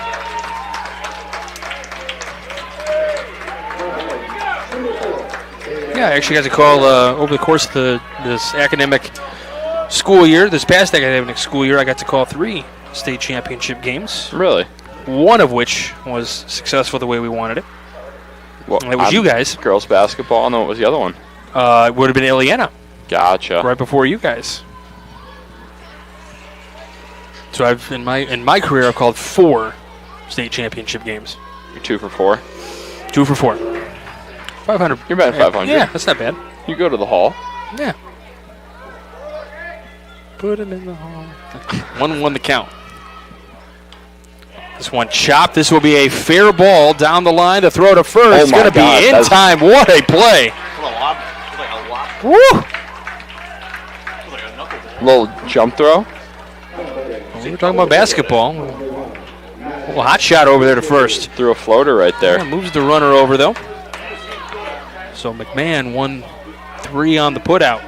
Yeah, I actually got to call over the course of this academic school year, this past academic school year, I got to call 3 state championship games. Really? One of which was successful the way we wanted it. Well, and it was you guys. Girls basketball, and then what was the other one? It would have been Ileana. Gotcha. Right before you guys. So I've in my career I've called 4 state championship games. You're 2 for 4. 2 for 4. 500. You're batting 500. Yeah, that's not bad. You go to the hall. Yeah. Put him in the hall. 1-1 the count. This one chopped. This will be a fair ball down the line. The throw to first. It's going to be in time. What a play. Woo! Little jump throw. We were talking about basketball. A little hot shot over there to first. Threw a floater right there. Yeah, moves the runner over, though. So McMahon 1-3 on the putout.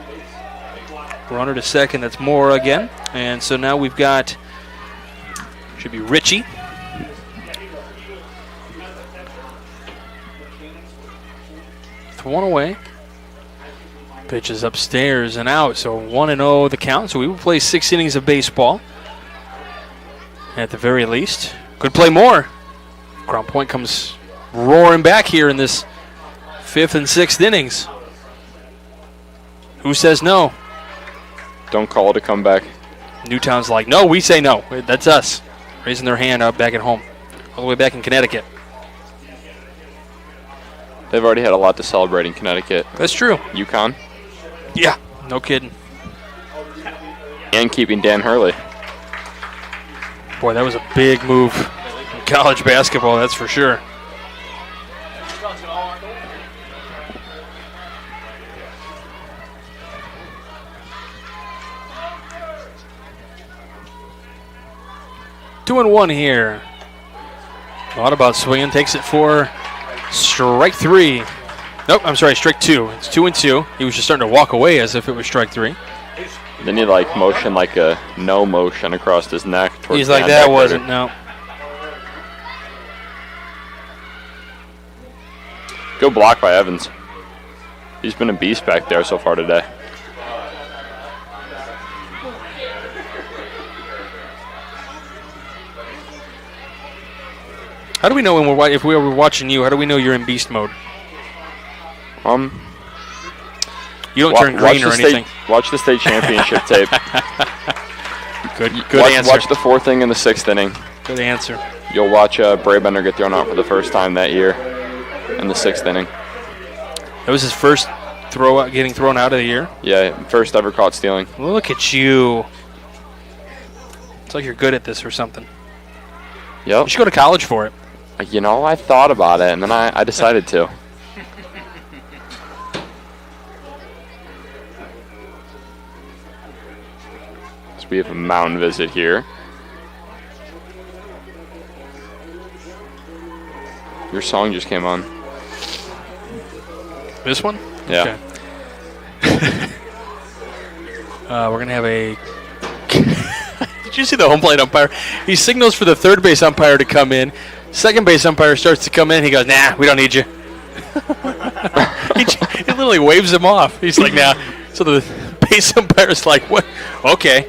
Runner to second. That's Mora again. And so now we've got, should be Richie. With 1 away. Pitch is upstairs and out. So 1-0 the count. So we will play 6 innings of baseball. At the very least. Could play more. Crown Point comes roaring back here in this 5th and 6th innings. Who says no? Don't call it a comeback. Newtown's like, no, we say no. That's us. Raising their hand up back at home. All the way back in Connecticut. They've already had a lot to celebrate in Connecticut. That's true. UConn. Yeah, no kidding. And keeping Dan Hurley. Boy, that was a big move in college basketball, that's for sure. Two and 1 here. Thought about swinging, takes it for strike 3. Nope, I'm sorry, strike 2. It's 2-2. He was just starting to walk away as if it was strike 3. Then he like motion like a no motion across his neck. He's like, that wasn't, no. Good block by Evans. He's been a beast back there so far today. How do we know when if we were watching you, how do we know you're in beast mode? You don't turn green or anything. Watch the state championship tape. Good answer. Watch the 4th inning and the 6th inning. Good answer. You'll watch Brabender get thrown out for the first time that year in the 6th inning. That was his first getting thrown out of the year? Yeah, first ever caught stealing. Look at you. It's like you're good at this or something. Yep. You should go to college for it. You know, I thought about it, and then I decided to. So we have a mound visit here. Your song just came on. This one? Yeah. Okay. We're going to have a... Did you see the home plate umpire? He signals for the third base umpire to come in. Second base umpire starts to come in. He goes, nah, we don't need you. he literally waves him off. He's like, nah. So the base umpire's like, what? Okay.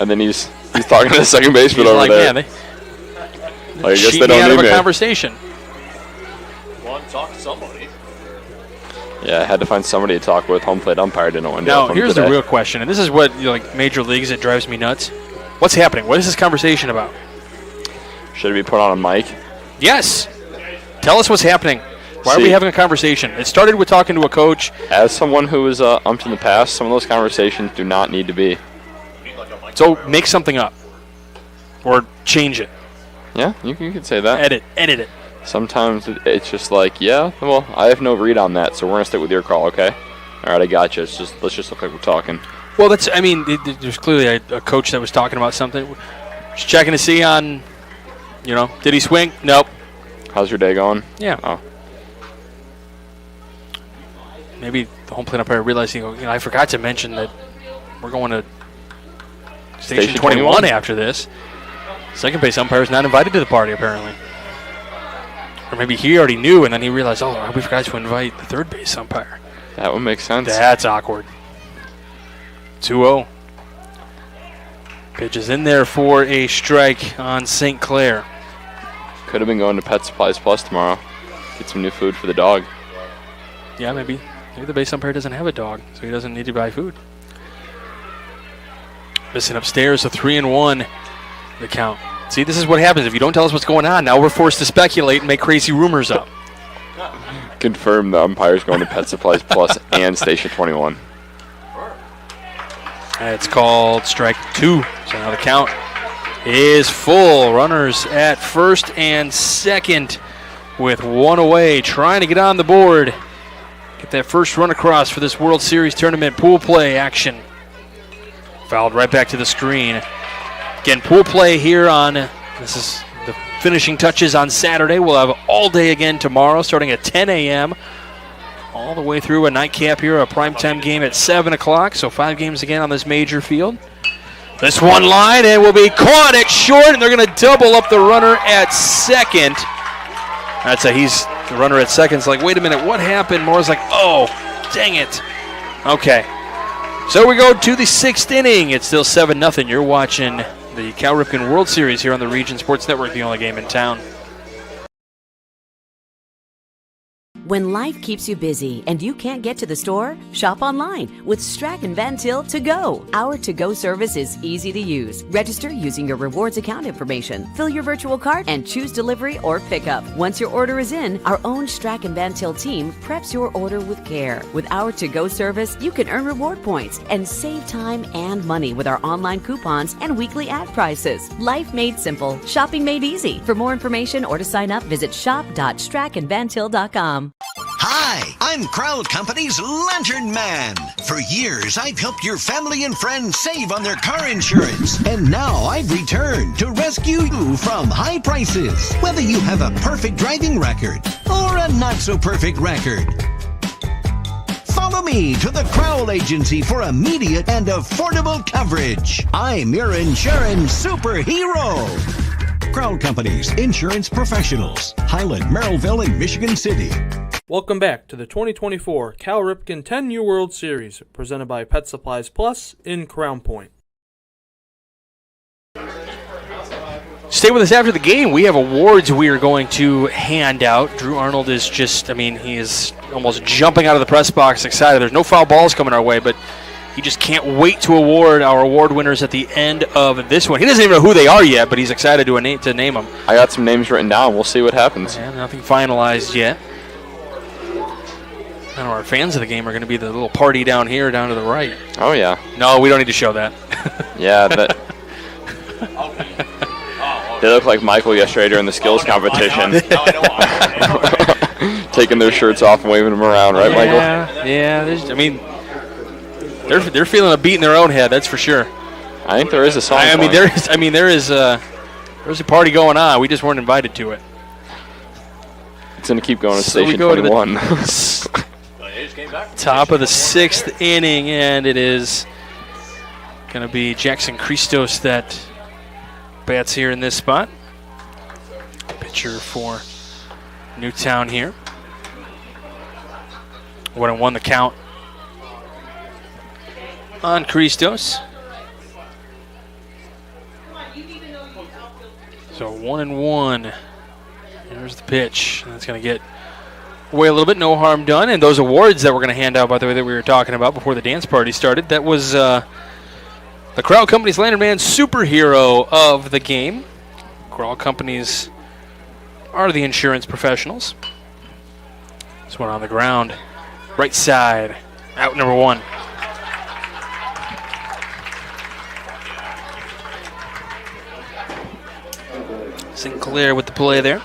And then he's talking to the second baseman he's over like, there. Man, I guess they don't out need of a me. conversation. Want to talk to somebody. Yeah, I had to find somebody to talk with. Home plate umpire didn't want to Now, here's the real question, and this is what, like major leagues, it drives me nuts. What's happening? What is this conversation about? Should it be put on a mic? Yes. Tell us what's happening. Why are we having a conversation? It started with talking to a coach. As someone who was umped in the past, some of those conversations do not need to be. So make something up. Or change it. Yeah, you can say that. Edit it. Sometimes it's just like, yeah, well, I have no read on that, so we're going to stick with your call, okay? All right, I got you. Let's just look like we're talking. Well, there's clearly a coach that was talking about something. Just checking to see on, did he swing? Nope. How's your day going? Yeah. Oh. Maybe the home plate umpire realized, I forgot to mention that we're going to Station 21 after this. Second base umpire is not invited to the party, apparently. Or maybe he already knew, and then he realized, oh, we forgot to invite the third base umpire. That would make sense. That's awkward. 2-0. Pitch is in there for a strike on St. Clair. Could have been going to Pet Supplies Plus tomorrow. Get some new food for the dog. Yeah, maybe the base umpire doesn't have a dog, so he doesn't need to buy food. Missing upstairs, a 3-1 the count. See, this is what happens if you don't tell us what's going on. Now we're forced to speculate and make crazy rumors up. Confirm the umpire's going to Pet Supplies Plus and Station 21. It's called strike 2. So now the count is full. Runners at first and second with one away, trying to get on the board. Get that first run across for this World Series tournament pool play action. Fouled right back to the screen. Again, pool play here this is the finishing touches on Saturday. We'll have all day again tomorrow, starting at 10 a.m. all the way through a nightcap here, a primetime game at 7 o'clock. So 5 games again on this major field. This one line, and will be caught at short, and they're going to double up the runner at second. The runner at second's like, wait a minute, what happened? Moore's like, oh, dang it. Okay. So we go to the 6th inning. It's still 7-0. You're watching the Cal Ripken World Series here on the Region Sports Network, the only game in town. When life keeps you busy and you can't get to the store, shop online with Strachan Van Til To Go. Our to-go service is easy to use. Register using your rewards account information, fill your virtual cart, and choose delivery or pickup. Once your order is in, our own Strachan Van Til team preps your order with care. With our to-go service, you can earn reward points and save time and money with our online coupons and weekly ad prices. Life made simple, shopping made easy. For more information or to sign up, visit shop.strachanvantil.com. Hi, I'm Crowd Company's Lantern Man. For years, I've helped your family and friends save on their car insurance. And now I've returned to rescue you from high prices. Whether you have a perfect driving record or a not-so-perfect record. Follow me to the Crowd Agency for immediate and affordable coverage. I'm your insurance superhero. Crowd Company's insurance professionals. Highland, Merrillville, and Michigan City. Welcome back to the 2024 Cal Ripken 10U World Series, presented by Pet Supplies Plus in Crown Point. Stay with us after the game. We have awards we are going to hand out. Drew Arnold is he is almost jumping out of the press box excited. There's no foul balls coming our way, but he just can't wait to award our award winners at the end of this one. He doesn't even know who they are yet, but he's excited to name them. I got some names written down. We'll see what happens. Yeah, nothing finalized yet. I know our fans of the game are going to be the little party down here, down to the right. Oh, yeah. No, we don't need to show that. Yeah, that. They look like Michael yesterday during the skills competition. Taking their shirts off and waving them around, right, Michael? Yeah. They're feeling a beat in their own head. That's for sure. I think there is a song. There's a party going on. We just weren't invited to it. It's going to keep going to Station 21. Top of the 6th inning, and it is going to be Jackson Christos that bats here in this spot. Pitcher for Newtown here. 1-1 the count on Christos. So 1-1. There's the pitch. That's going to get away a little bit. No harm done. And those awards that we're going to hand out, by the way, that we were talking about before the dance party started, that was the Crowd Company's Lantern Man Superhero of the game. Crowd Companies are the insurance professionals. This one on the ground. Right side. Out number 1. Sinclair with the play there.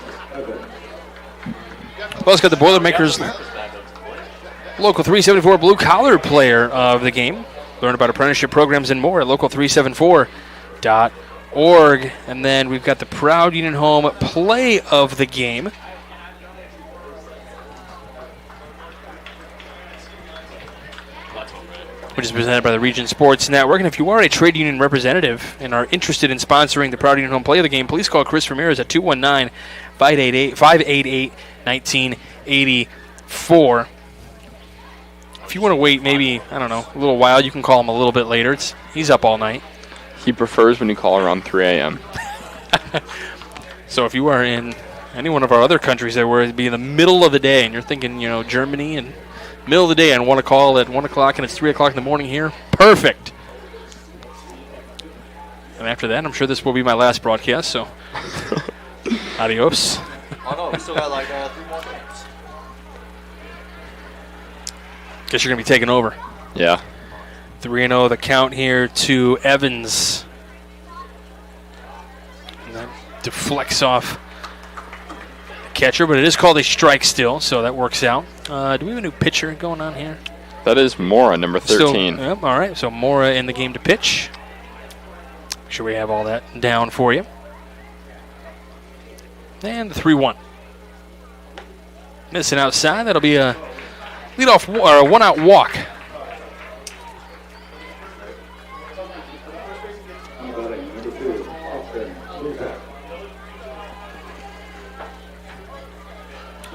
Well, it's got the Boilermakers Local 374 Blue Collar Player of the game. Learn about apprenticeship programs and more at local374.org. And then we've got the Proud Union Home Play of the game. Which is presented by the Region Sports Network. And if you are a trade union representative and are interested in sponsoring the Proud Union Home Play of the game, please call Chris Ramirez at 219-588-1984. If you want to wait maybe, a little while, you can call him a little bit later. He's up all night. He prefers when you call around 3 a.m. So if you are in any one of our other countries that where it'd be in the middle of the day and you're thinking, Germany and middle of the day and want to call at 1 o'clock and it's 3 o'clock in the morning here, perfect. And after that, I'm sure this will be my last broadcast, so adios. Oh, no, we still got 3 more games. Guess you're going to be taking over. Yeah. 3-0 the count here to Evans. And that deflects off the catcher, but it is called a strike still, so that works out. Do we have a new pitcher going on here? That is Mora, number 13. All right, so Mora in the game to pitch. Make sure we have all that down for you. And the 3-1. Missing outside, that'll be a leadoff or a one-out walk.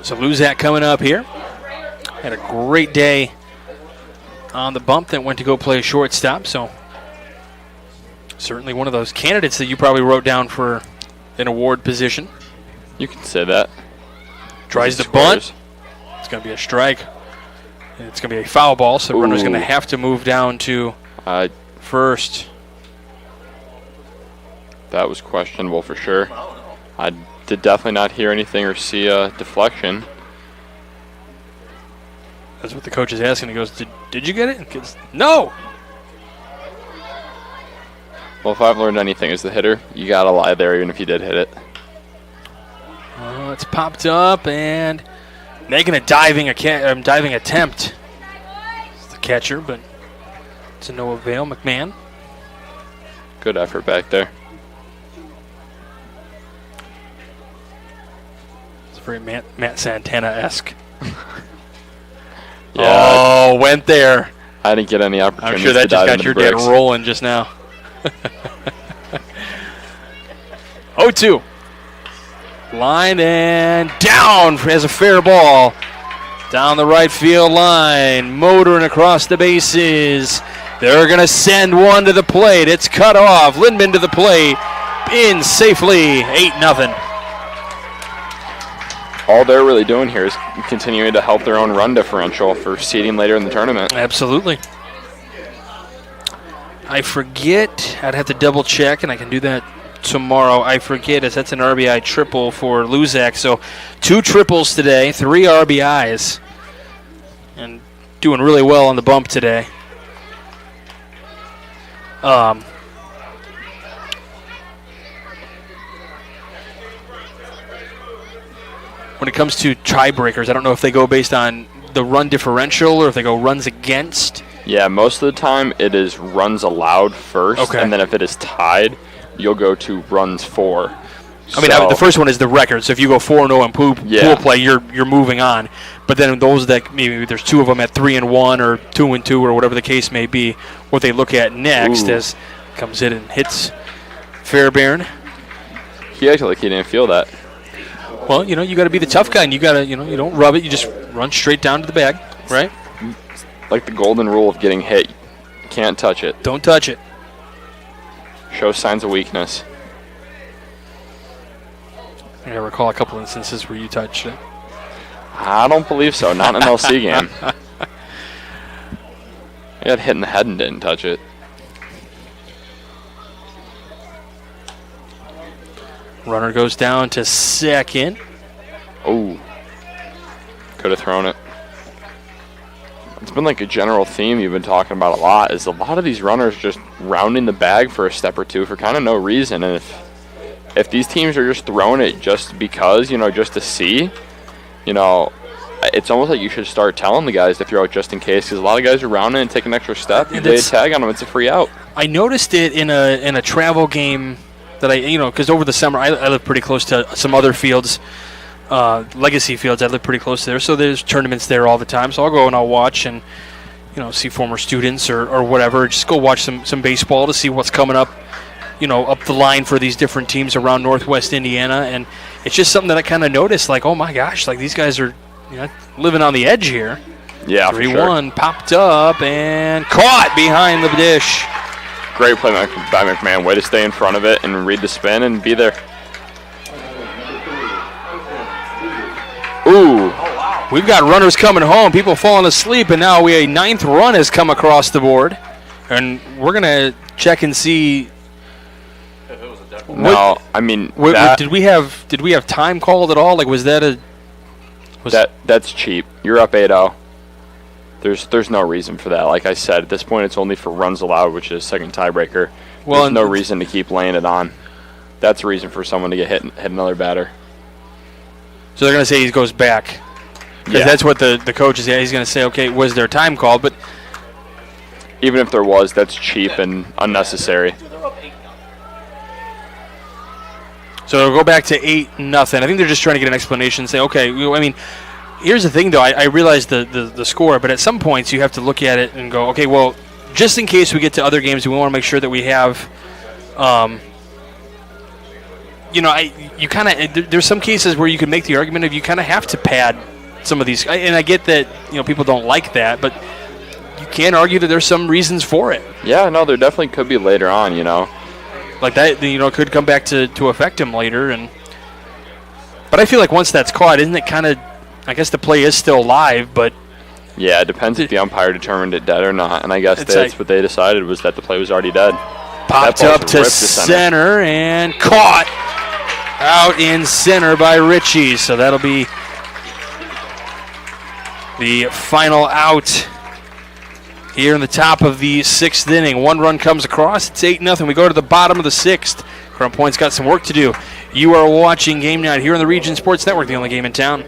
So Luzak coming up here. Had a great day on the bump, then went to go play shortstop. So certainly one of those candidates that you probably wrote down for an award position. You can say that. Tries to bunt. It's going to be a strike. And it's going to be a foul ball, so the runner's going to have to move down to first. That was questionable for sure. I did definitely not hear anything or see a deflection. That's what the coach is asking. He goes, did you get it? No! Well, if I've learned anything as the hitter, you got to lie there even if you did hit it. It's popped up, and making a diving attempt. It's the catcher, but to no avail. McMahon. Good effort back there. It's very Matt Santana-esque. Yeah. Oh, went there. I didn't get any opportunity. I'm sure that just got your dad rolling just now. 0-2. Line and down as a fair ball. Down the right field line. Motoring across the bases. They're going to send one to the plate. It's cut off. Lindman to the plate. In safely. 8-0. All they're really doing here is continuing to help their own run differential for seeding later in the tournament. Absolutely. I forget. I'd have to double check, and I can do that tomorrow. I forget as that's an RBI triple for Luzak. So 2 triples today, 3 RBIs, and doing really well on the bump today. When it comes to tiebreakers, I don't know if they go based on the run differential or if they go runs against. Yeah, most of the time it is runs allowed first, Okay. and then if it is tied, you'll go to runs for. I mean, the first one is the record. So if you go 4-0 in pool play, you're moving on. But then those that maybe there's 2 of them at 3-1 or 2-2 or whatever the case may be, what they look at next as comes in and hits Fairbairn. He acted like he didn't feel that. Well, you got to be the tough guy, and you got to, you don't rub it. You just run straight down to the bag, right? Like the golden rule of getting hit. Can't touch it. Don't touch it. Show signs of weakness. I recall a couple instances where you touched it. I don't believe so. Not in an LC game. I got hit in the head and didn't touch it. Runner goes down to second. Oh. Could have thrown it. It's been like a general theme you've been talking about a lot, is a lot of these runners just rounding the bag for a step or two for kind of no reason. And if these teams are just throwing it just because, just to see, it's almost like you should start telling the guys to throw it just in case, because a lot of guys are rounding and take an extra step. If they tag on them, it's a free out. I noticed it in a travel game that because over the summer I live pretty close to some other fields, legacy fields. I live pretty close to there, so there's tournaments there all the time. So I'll go and I'll watch and see former students or whatever. Just go watch some baseball to see what's coming up, up the line for these different teams around Northwest Indiana. And it's just something that I kind of noticed, like, oh my gosh, like these guys are living on the edge here. Yeah, 3-1 popped up and caught behind the dish. Great play by McMahon. Way to stay in front of it and read the spin and be there. Ooh. We've got runners coming home, people falling asleep, and now a 9th run has come across the board. And we're going to check and see. No, I mean, did we have time called at all? Like, was that that's cheap. You're up 8-0. There's no reason for that. Like I said, at this point it's only for runs allowed, which is second tiebreaker. Well, there's no reason to keep laying it on. That's a reason for someone to get hit another batter. So they're going to say he goes back. Because that's what the coach is. He's going to say, okay, was there time called? But even if there was, that's cheap and unnecessary. So they'll go back to 8-0. I think they're just trying to get an explanation and say, okay, I mean, here's the thing, though. I realize the score, but at some points you have to look at it and go, okay, well, just in case we get to other games, we want to make sure that we have, you kind of, there's some cases where you can make the argument of you kind of have to pad some of these. And I get that, people don't like that, but you can argue that there's some reasons for it. Yeah, no, there definitely could be later on, Like that, could come back to affect him later. But I feel like once that's caught, isn't it kind of, I guess the play is still live, but... Yeah, it depends if the umpire determined it dead or not. And I guess that's what they decided, was that the play was already dead. Popped up to center and caught out in center by Ritchie. So that'll be the final out here in the top of the 6th inning. 1 run comes across. It's 8-0. We go to the bottom of the 6th. Crown Point's got some work to do. You are watching Game Night here on the Region Sports Network, the only game in town.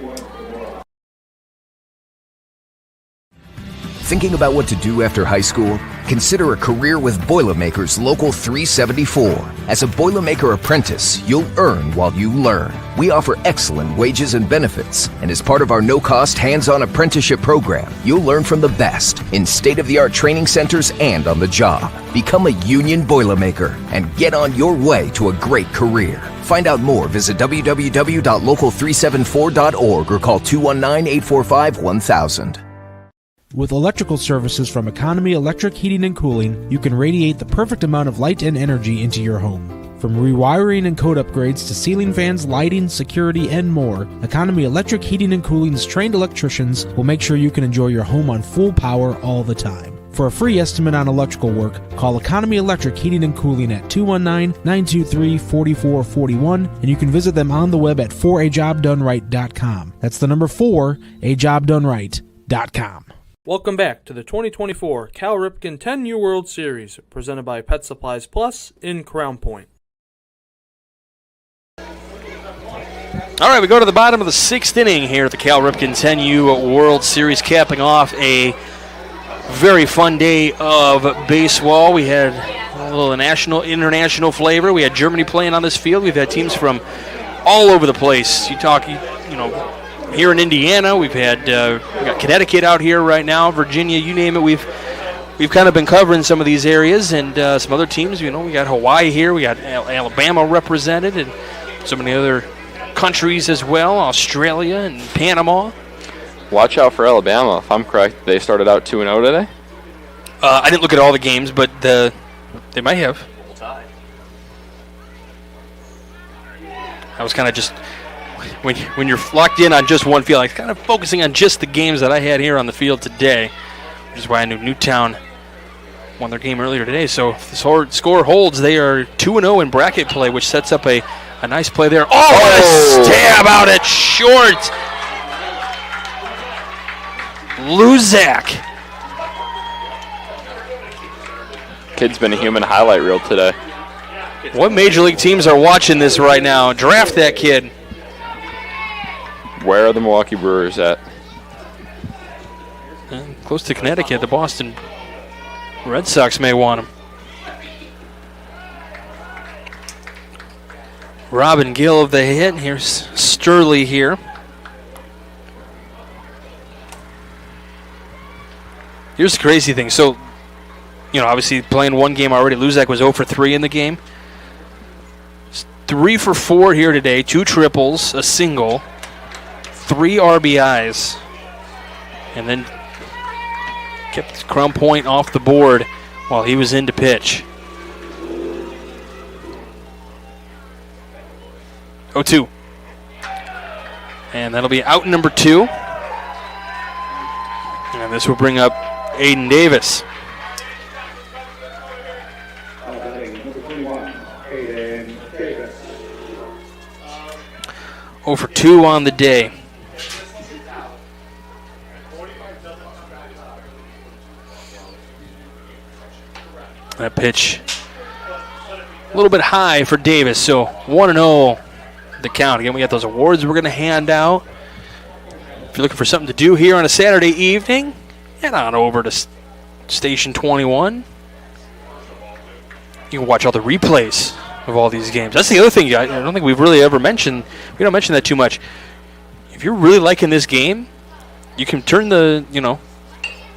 Thinking about what to do after high school? Consider a career with Boilermakers Local 374. As a Boilermaker apprentice, you'll earn while you learn. We offer excellent wages and benefits, and as part of our no-cost hands-on apprenticeship program, you'll learn from the best in state-of-the-art training centers and on the job. Become a union Boilermaker and get on your way to a great career. Find out more, visit www.local374.org or call 219-845-1000. With electrical services from Economy Electric Heating and Cooling, you can radiate the perfect amount of light and energy into your home. From rewiring and code upgrades to ceiling fans, lighting, security, and more, Economy Electric Heating and Cooling's trained electricians will make sure you can enjoy your home on full power all the time. For a free estimate on electrical work, call Economy Electric Heating and Cooling at 219-923-4441, and you can visit them on the web at 4ajobdoneright.com. That's the number 4ajobdoneright.com. Welcome back to the 2024 Cal Ripken 10U World Series, presented by Pet Supplies Plus in Crown Point. All right, we go to the bottom of the sixth inning here at the Cal Ripken 10U World Series, capping off a very fun day of baseball. We had a little international flavor. We had Germany playing on this field. We've had teams from all over the place. You know, here in Indiana, we got Connecticut out here right now, Virginia, you name it. We've kind of been covering some of these areas, and some other teams. You know, we got Hawaii here, we got Alabama represented, and so many other countries as well, Australia and Panama. Watch out for Alabama. If I'm correct, they started out 2-0 today. I didn't look at all the games, but they might have. I was kind of just. When you're locked in on just one field, like kind of focusing on just the games that I had here on the field today, which is why I knew Newtown won their game earlier today. So if the score holds, they are 2-0 in bracket play, which sets up a nice play there. Oh, what a stab out at short. Luzak. Kid's been a human highlight reel today. What major league teams are watching this right now? Draft that kid. Where are the Milwaukee Brewers at? Close to Connecticut. The Boston Red Sox may want him. Robin Gill of the hit. Here's Sturley here. Here's the crazy thing. So, obviously playing one game already. Luzak was 0 for 3 in the game. 3 for 4 here today. 2 triples, a single. 3 RBIs, and then kept Crown Point off the board while he was in to pitch. 0-2. And that'll be out number 2. And this will bring up Aiden Davis. For 2 on the day. That pitch a little bit high for Davis, so 1-0 the count. Again, we got those awards we're going to hand out. If you're looking for something to do here on a Saturday evening, head on over to Station 21. You can watch all the replays of all these games. That's the other thing I don't think we've really ever mentioned. We don't mention that too much. If you're really liking this game, you can turn the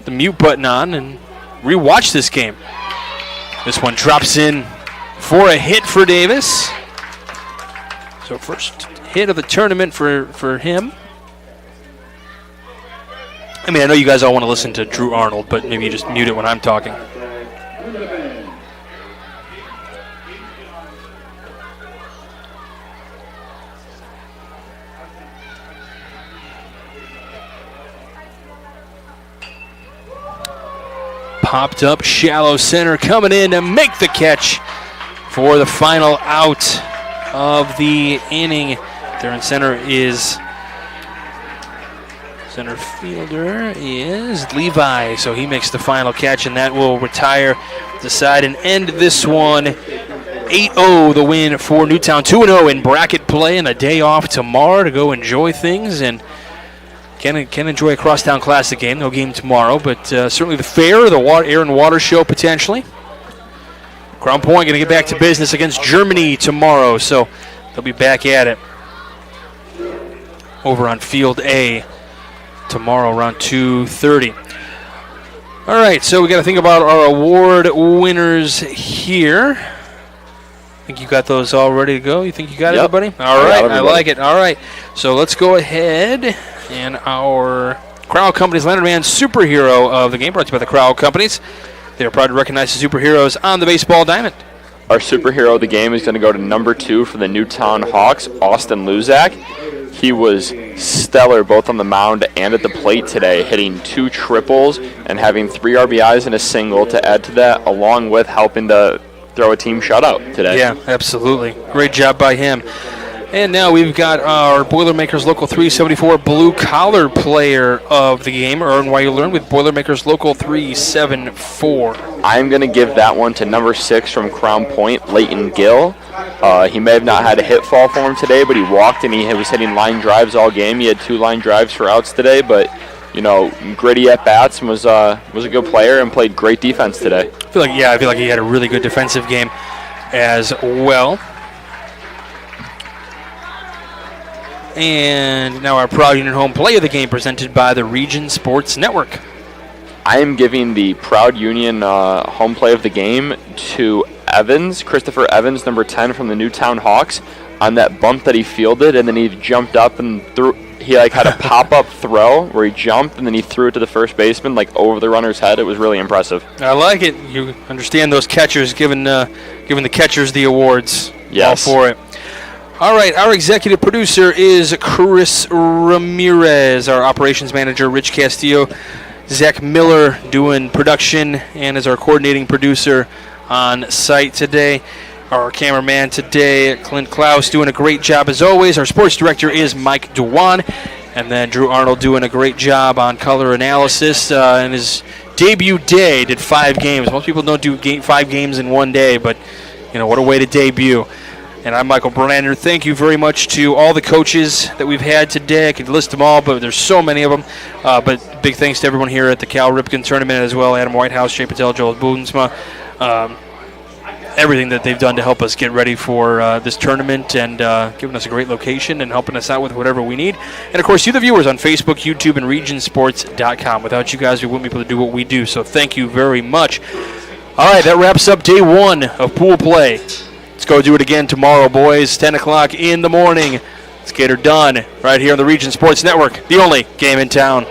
mute button on and rewatch this game. This one drops in for a hit for Davis. So first hit of the tournament for him. I mean, I know you guys all want to listen to Drew Arnold, but maybe you just mute it when I'm talking. Popped up, shallow center, coming in to make the catch for the final out of the inning. There in center is center fielder is Levi, so he makes the final catch, and that will retire the side and end this one. 8-0 the win for Newtown. 2-0 in bracket play, and a day off tomorrow to go enjoy things and can enjoy a Crosstown Classic game. No game tomorrow, but certainly the fair, the air and water show potentially. Crown Point going to get back to business against Germany tomorrow, so they'll be back at it over on Field A tomorrow around 2:30. All right, so we got to think about our award winners here. I think you got those all ready to go. You think you got everybody? All right, I like it. All right, so let's go ahead and our Crowd Companies Leonard Man Superhero of the game, brought to you by the Crowd Companies. They are proud to recognize the superheroes on the baseball diamond. Our superhero of the game is going to go to number 2 for the Newtown Hawks, Austin Luzak. He was stellar both on the mound and at the plate today, hitting 2 triples and having 3 RBIs and a single to add to that, along with helping to throw a team shutout today. Yeah, absolutely. Great job by him. And now we've got our Boilermakers Local 374 Blue Collar Player of the game, Earn While You Learn, with Boilermakers Local 374. I'm going to give that one to number 6 from Crown Point, Leighton Gill. He may have not had a hit fall for him today, but he walked and he was hitting line drives all game. He had 2 line drives for outs today, but gritty at bats and was a good player and played great defense today. I feel like he had a really good defensive game as well. And now our Proud Union Home Play of the game, presented by the Region Sports Network. I am giving the Proud Union home play of the game to Evans, Christopher Evans, number 10 from the Newtown Hawks, on that bump that he fielded, and then he jumped up and threw. He had a pop-up throw where he jumped and then he threw it to the first baseman over the runner's head. It was really impressive. I like it. You understand those catchers, giving the catchers the awards. Yes. All for it. All right, our executive producer is Chris Ramirez. Our operations manager, Rich Castillo. Zach Miller doing production and is our coordinating producer on site today. Our cameraman today, Clint Klaus, doing a great job as always. Our sports director is Mike Dewan. And then Drew Arnold doing a great job on color analysis. And his debut day did 5 games. Most people don't do 5 games in one day, but what a way to debut. And I'm Michael Brander. Thank you very much to all the coaches that we've had today. I could list them all, but there's so many of them. But big thanks to everyone here at the Cal Ripken tournament as well. Adam Whitehouse, Jay Patel, Joel Boonsma. Everything that they've done to help us get ready for this tournament and giving us a great location and helping us out with whatever we need. And, of course, you, the viewers, on Facebook, YouTube, and regionsports.com. Without you guys, we wouldn't be able to do what we do, so thank you very much. All right, that wraps up day 1 of pool play. Let's go do it again tomorrow, boys, 10 o'clock in the morning. Let's get her done right here on the Region Sports Network, the only game in town.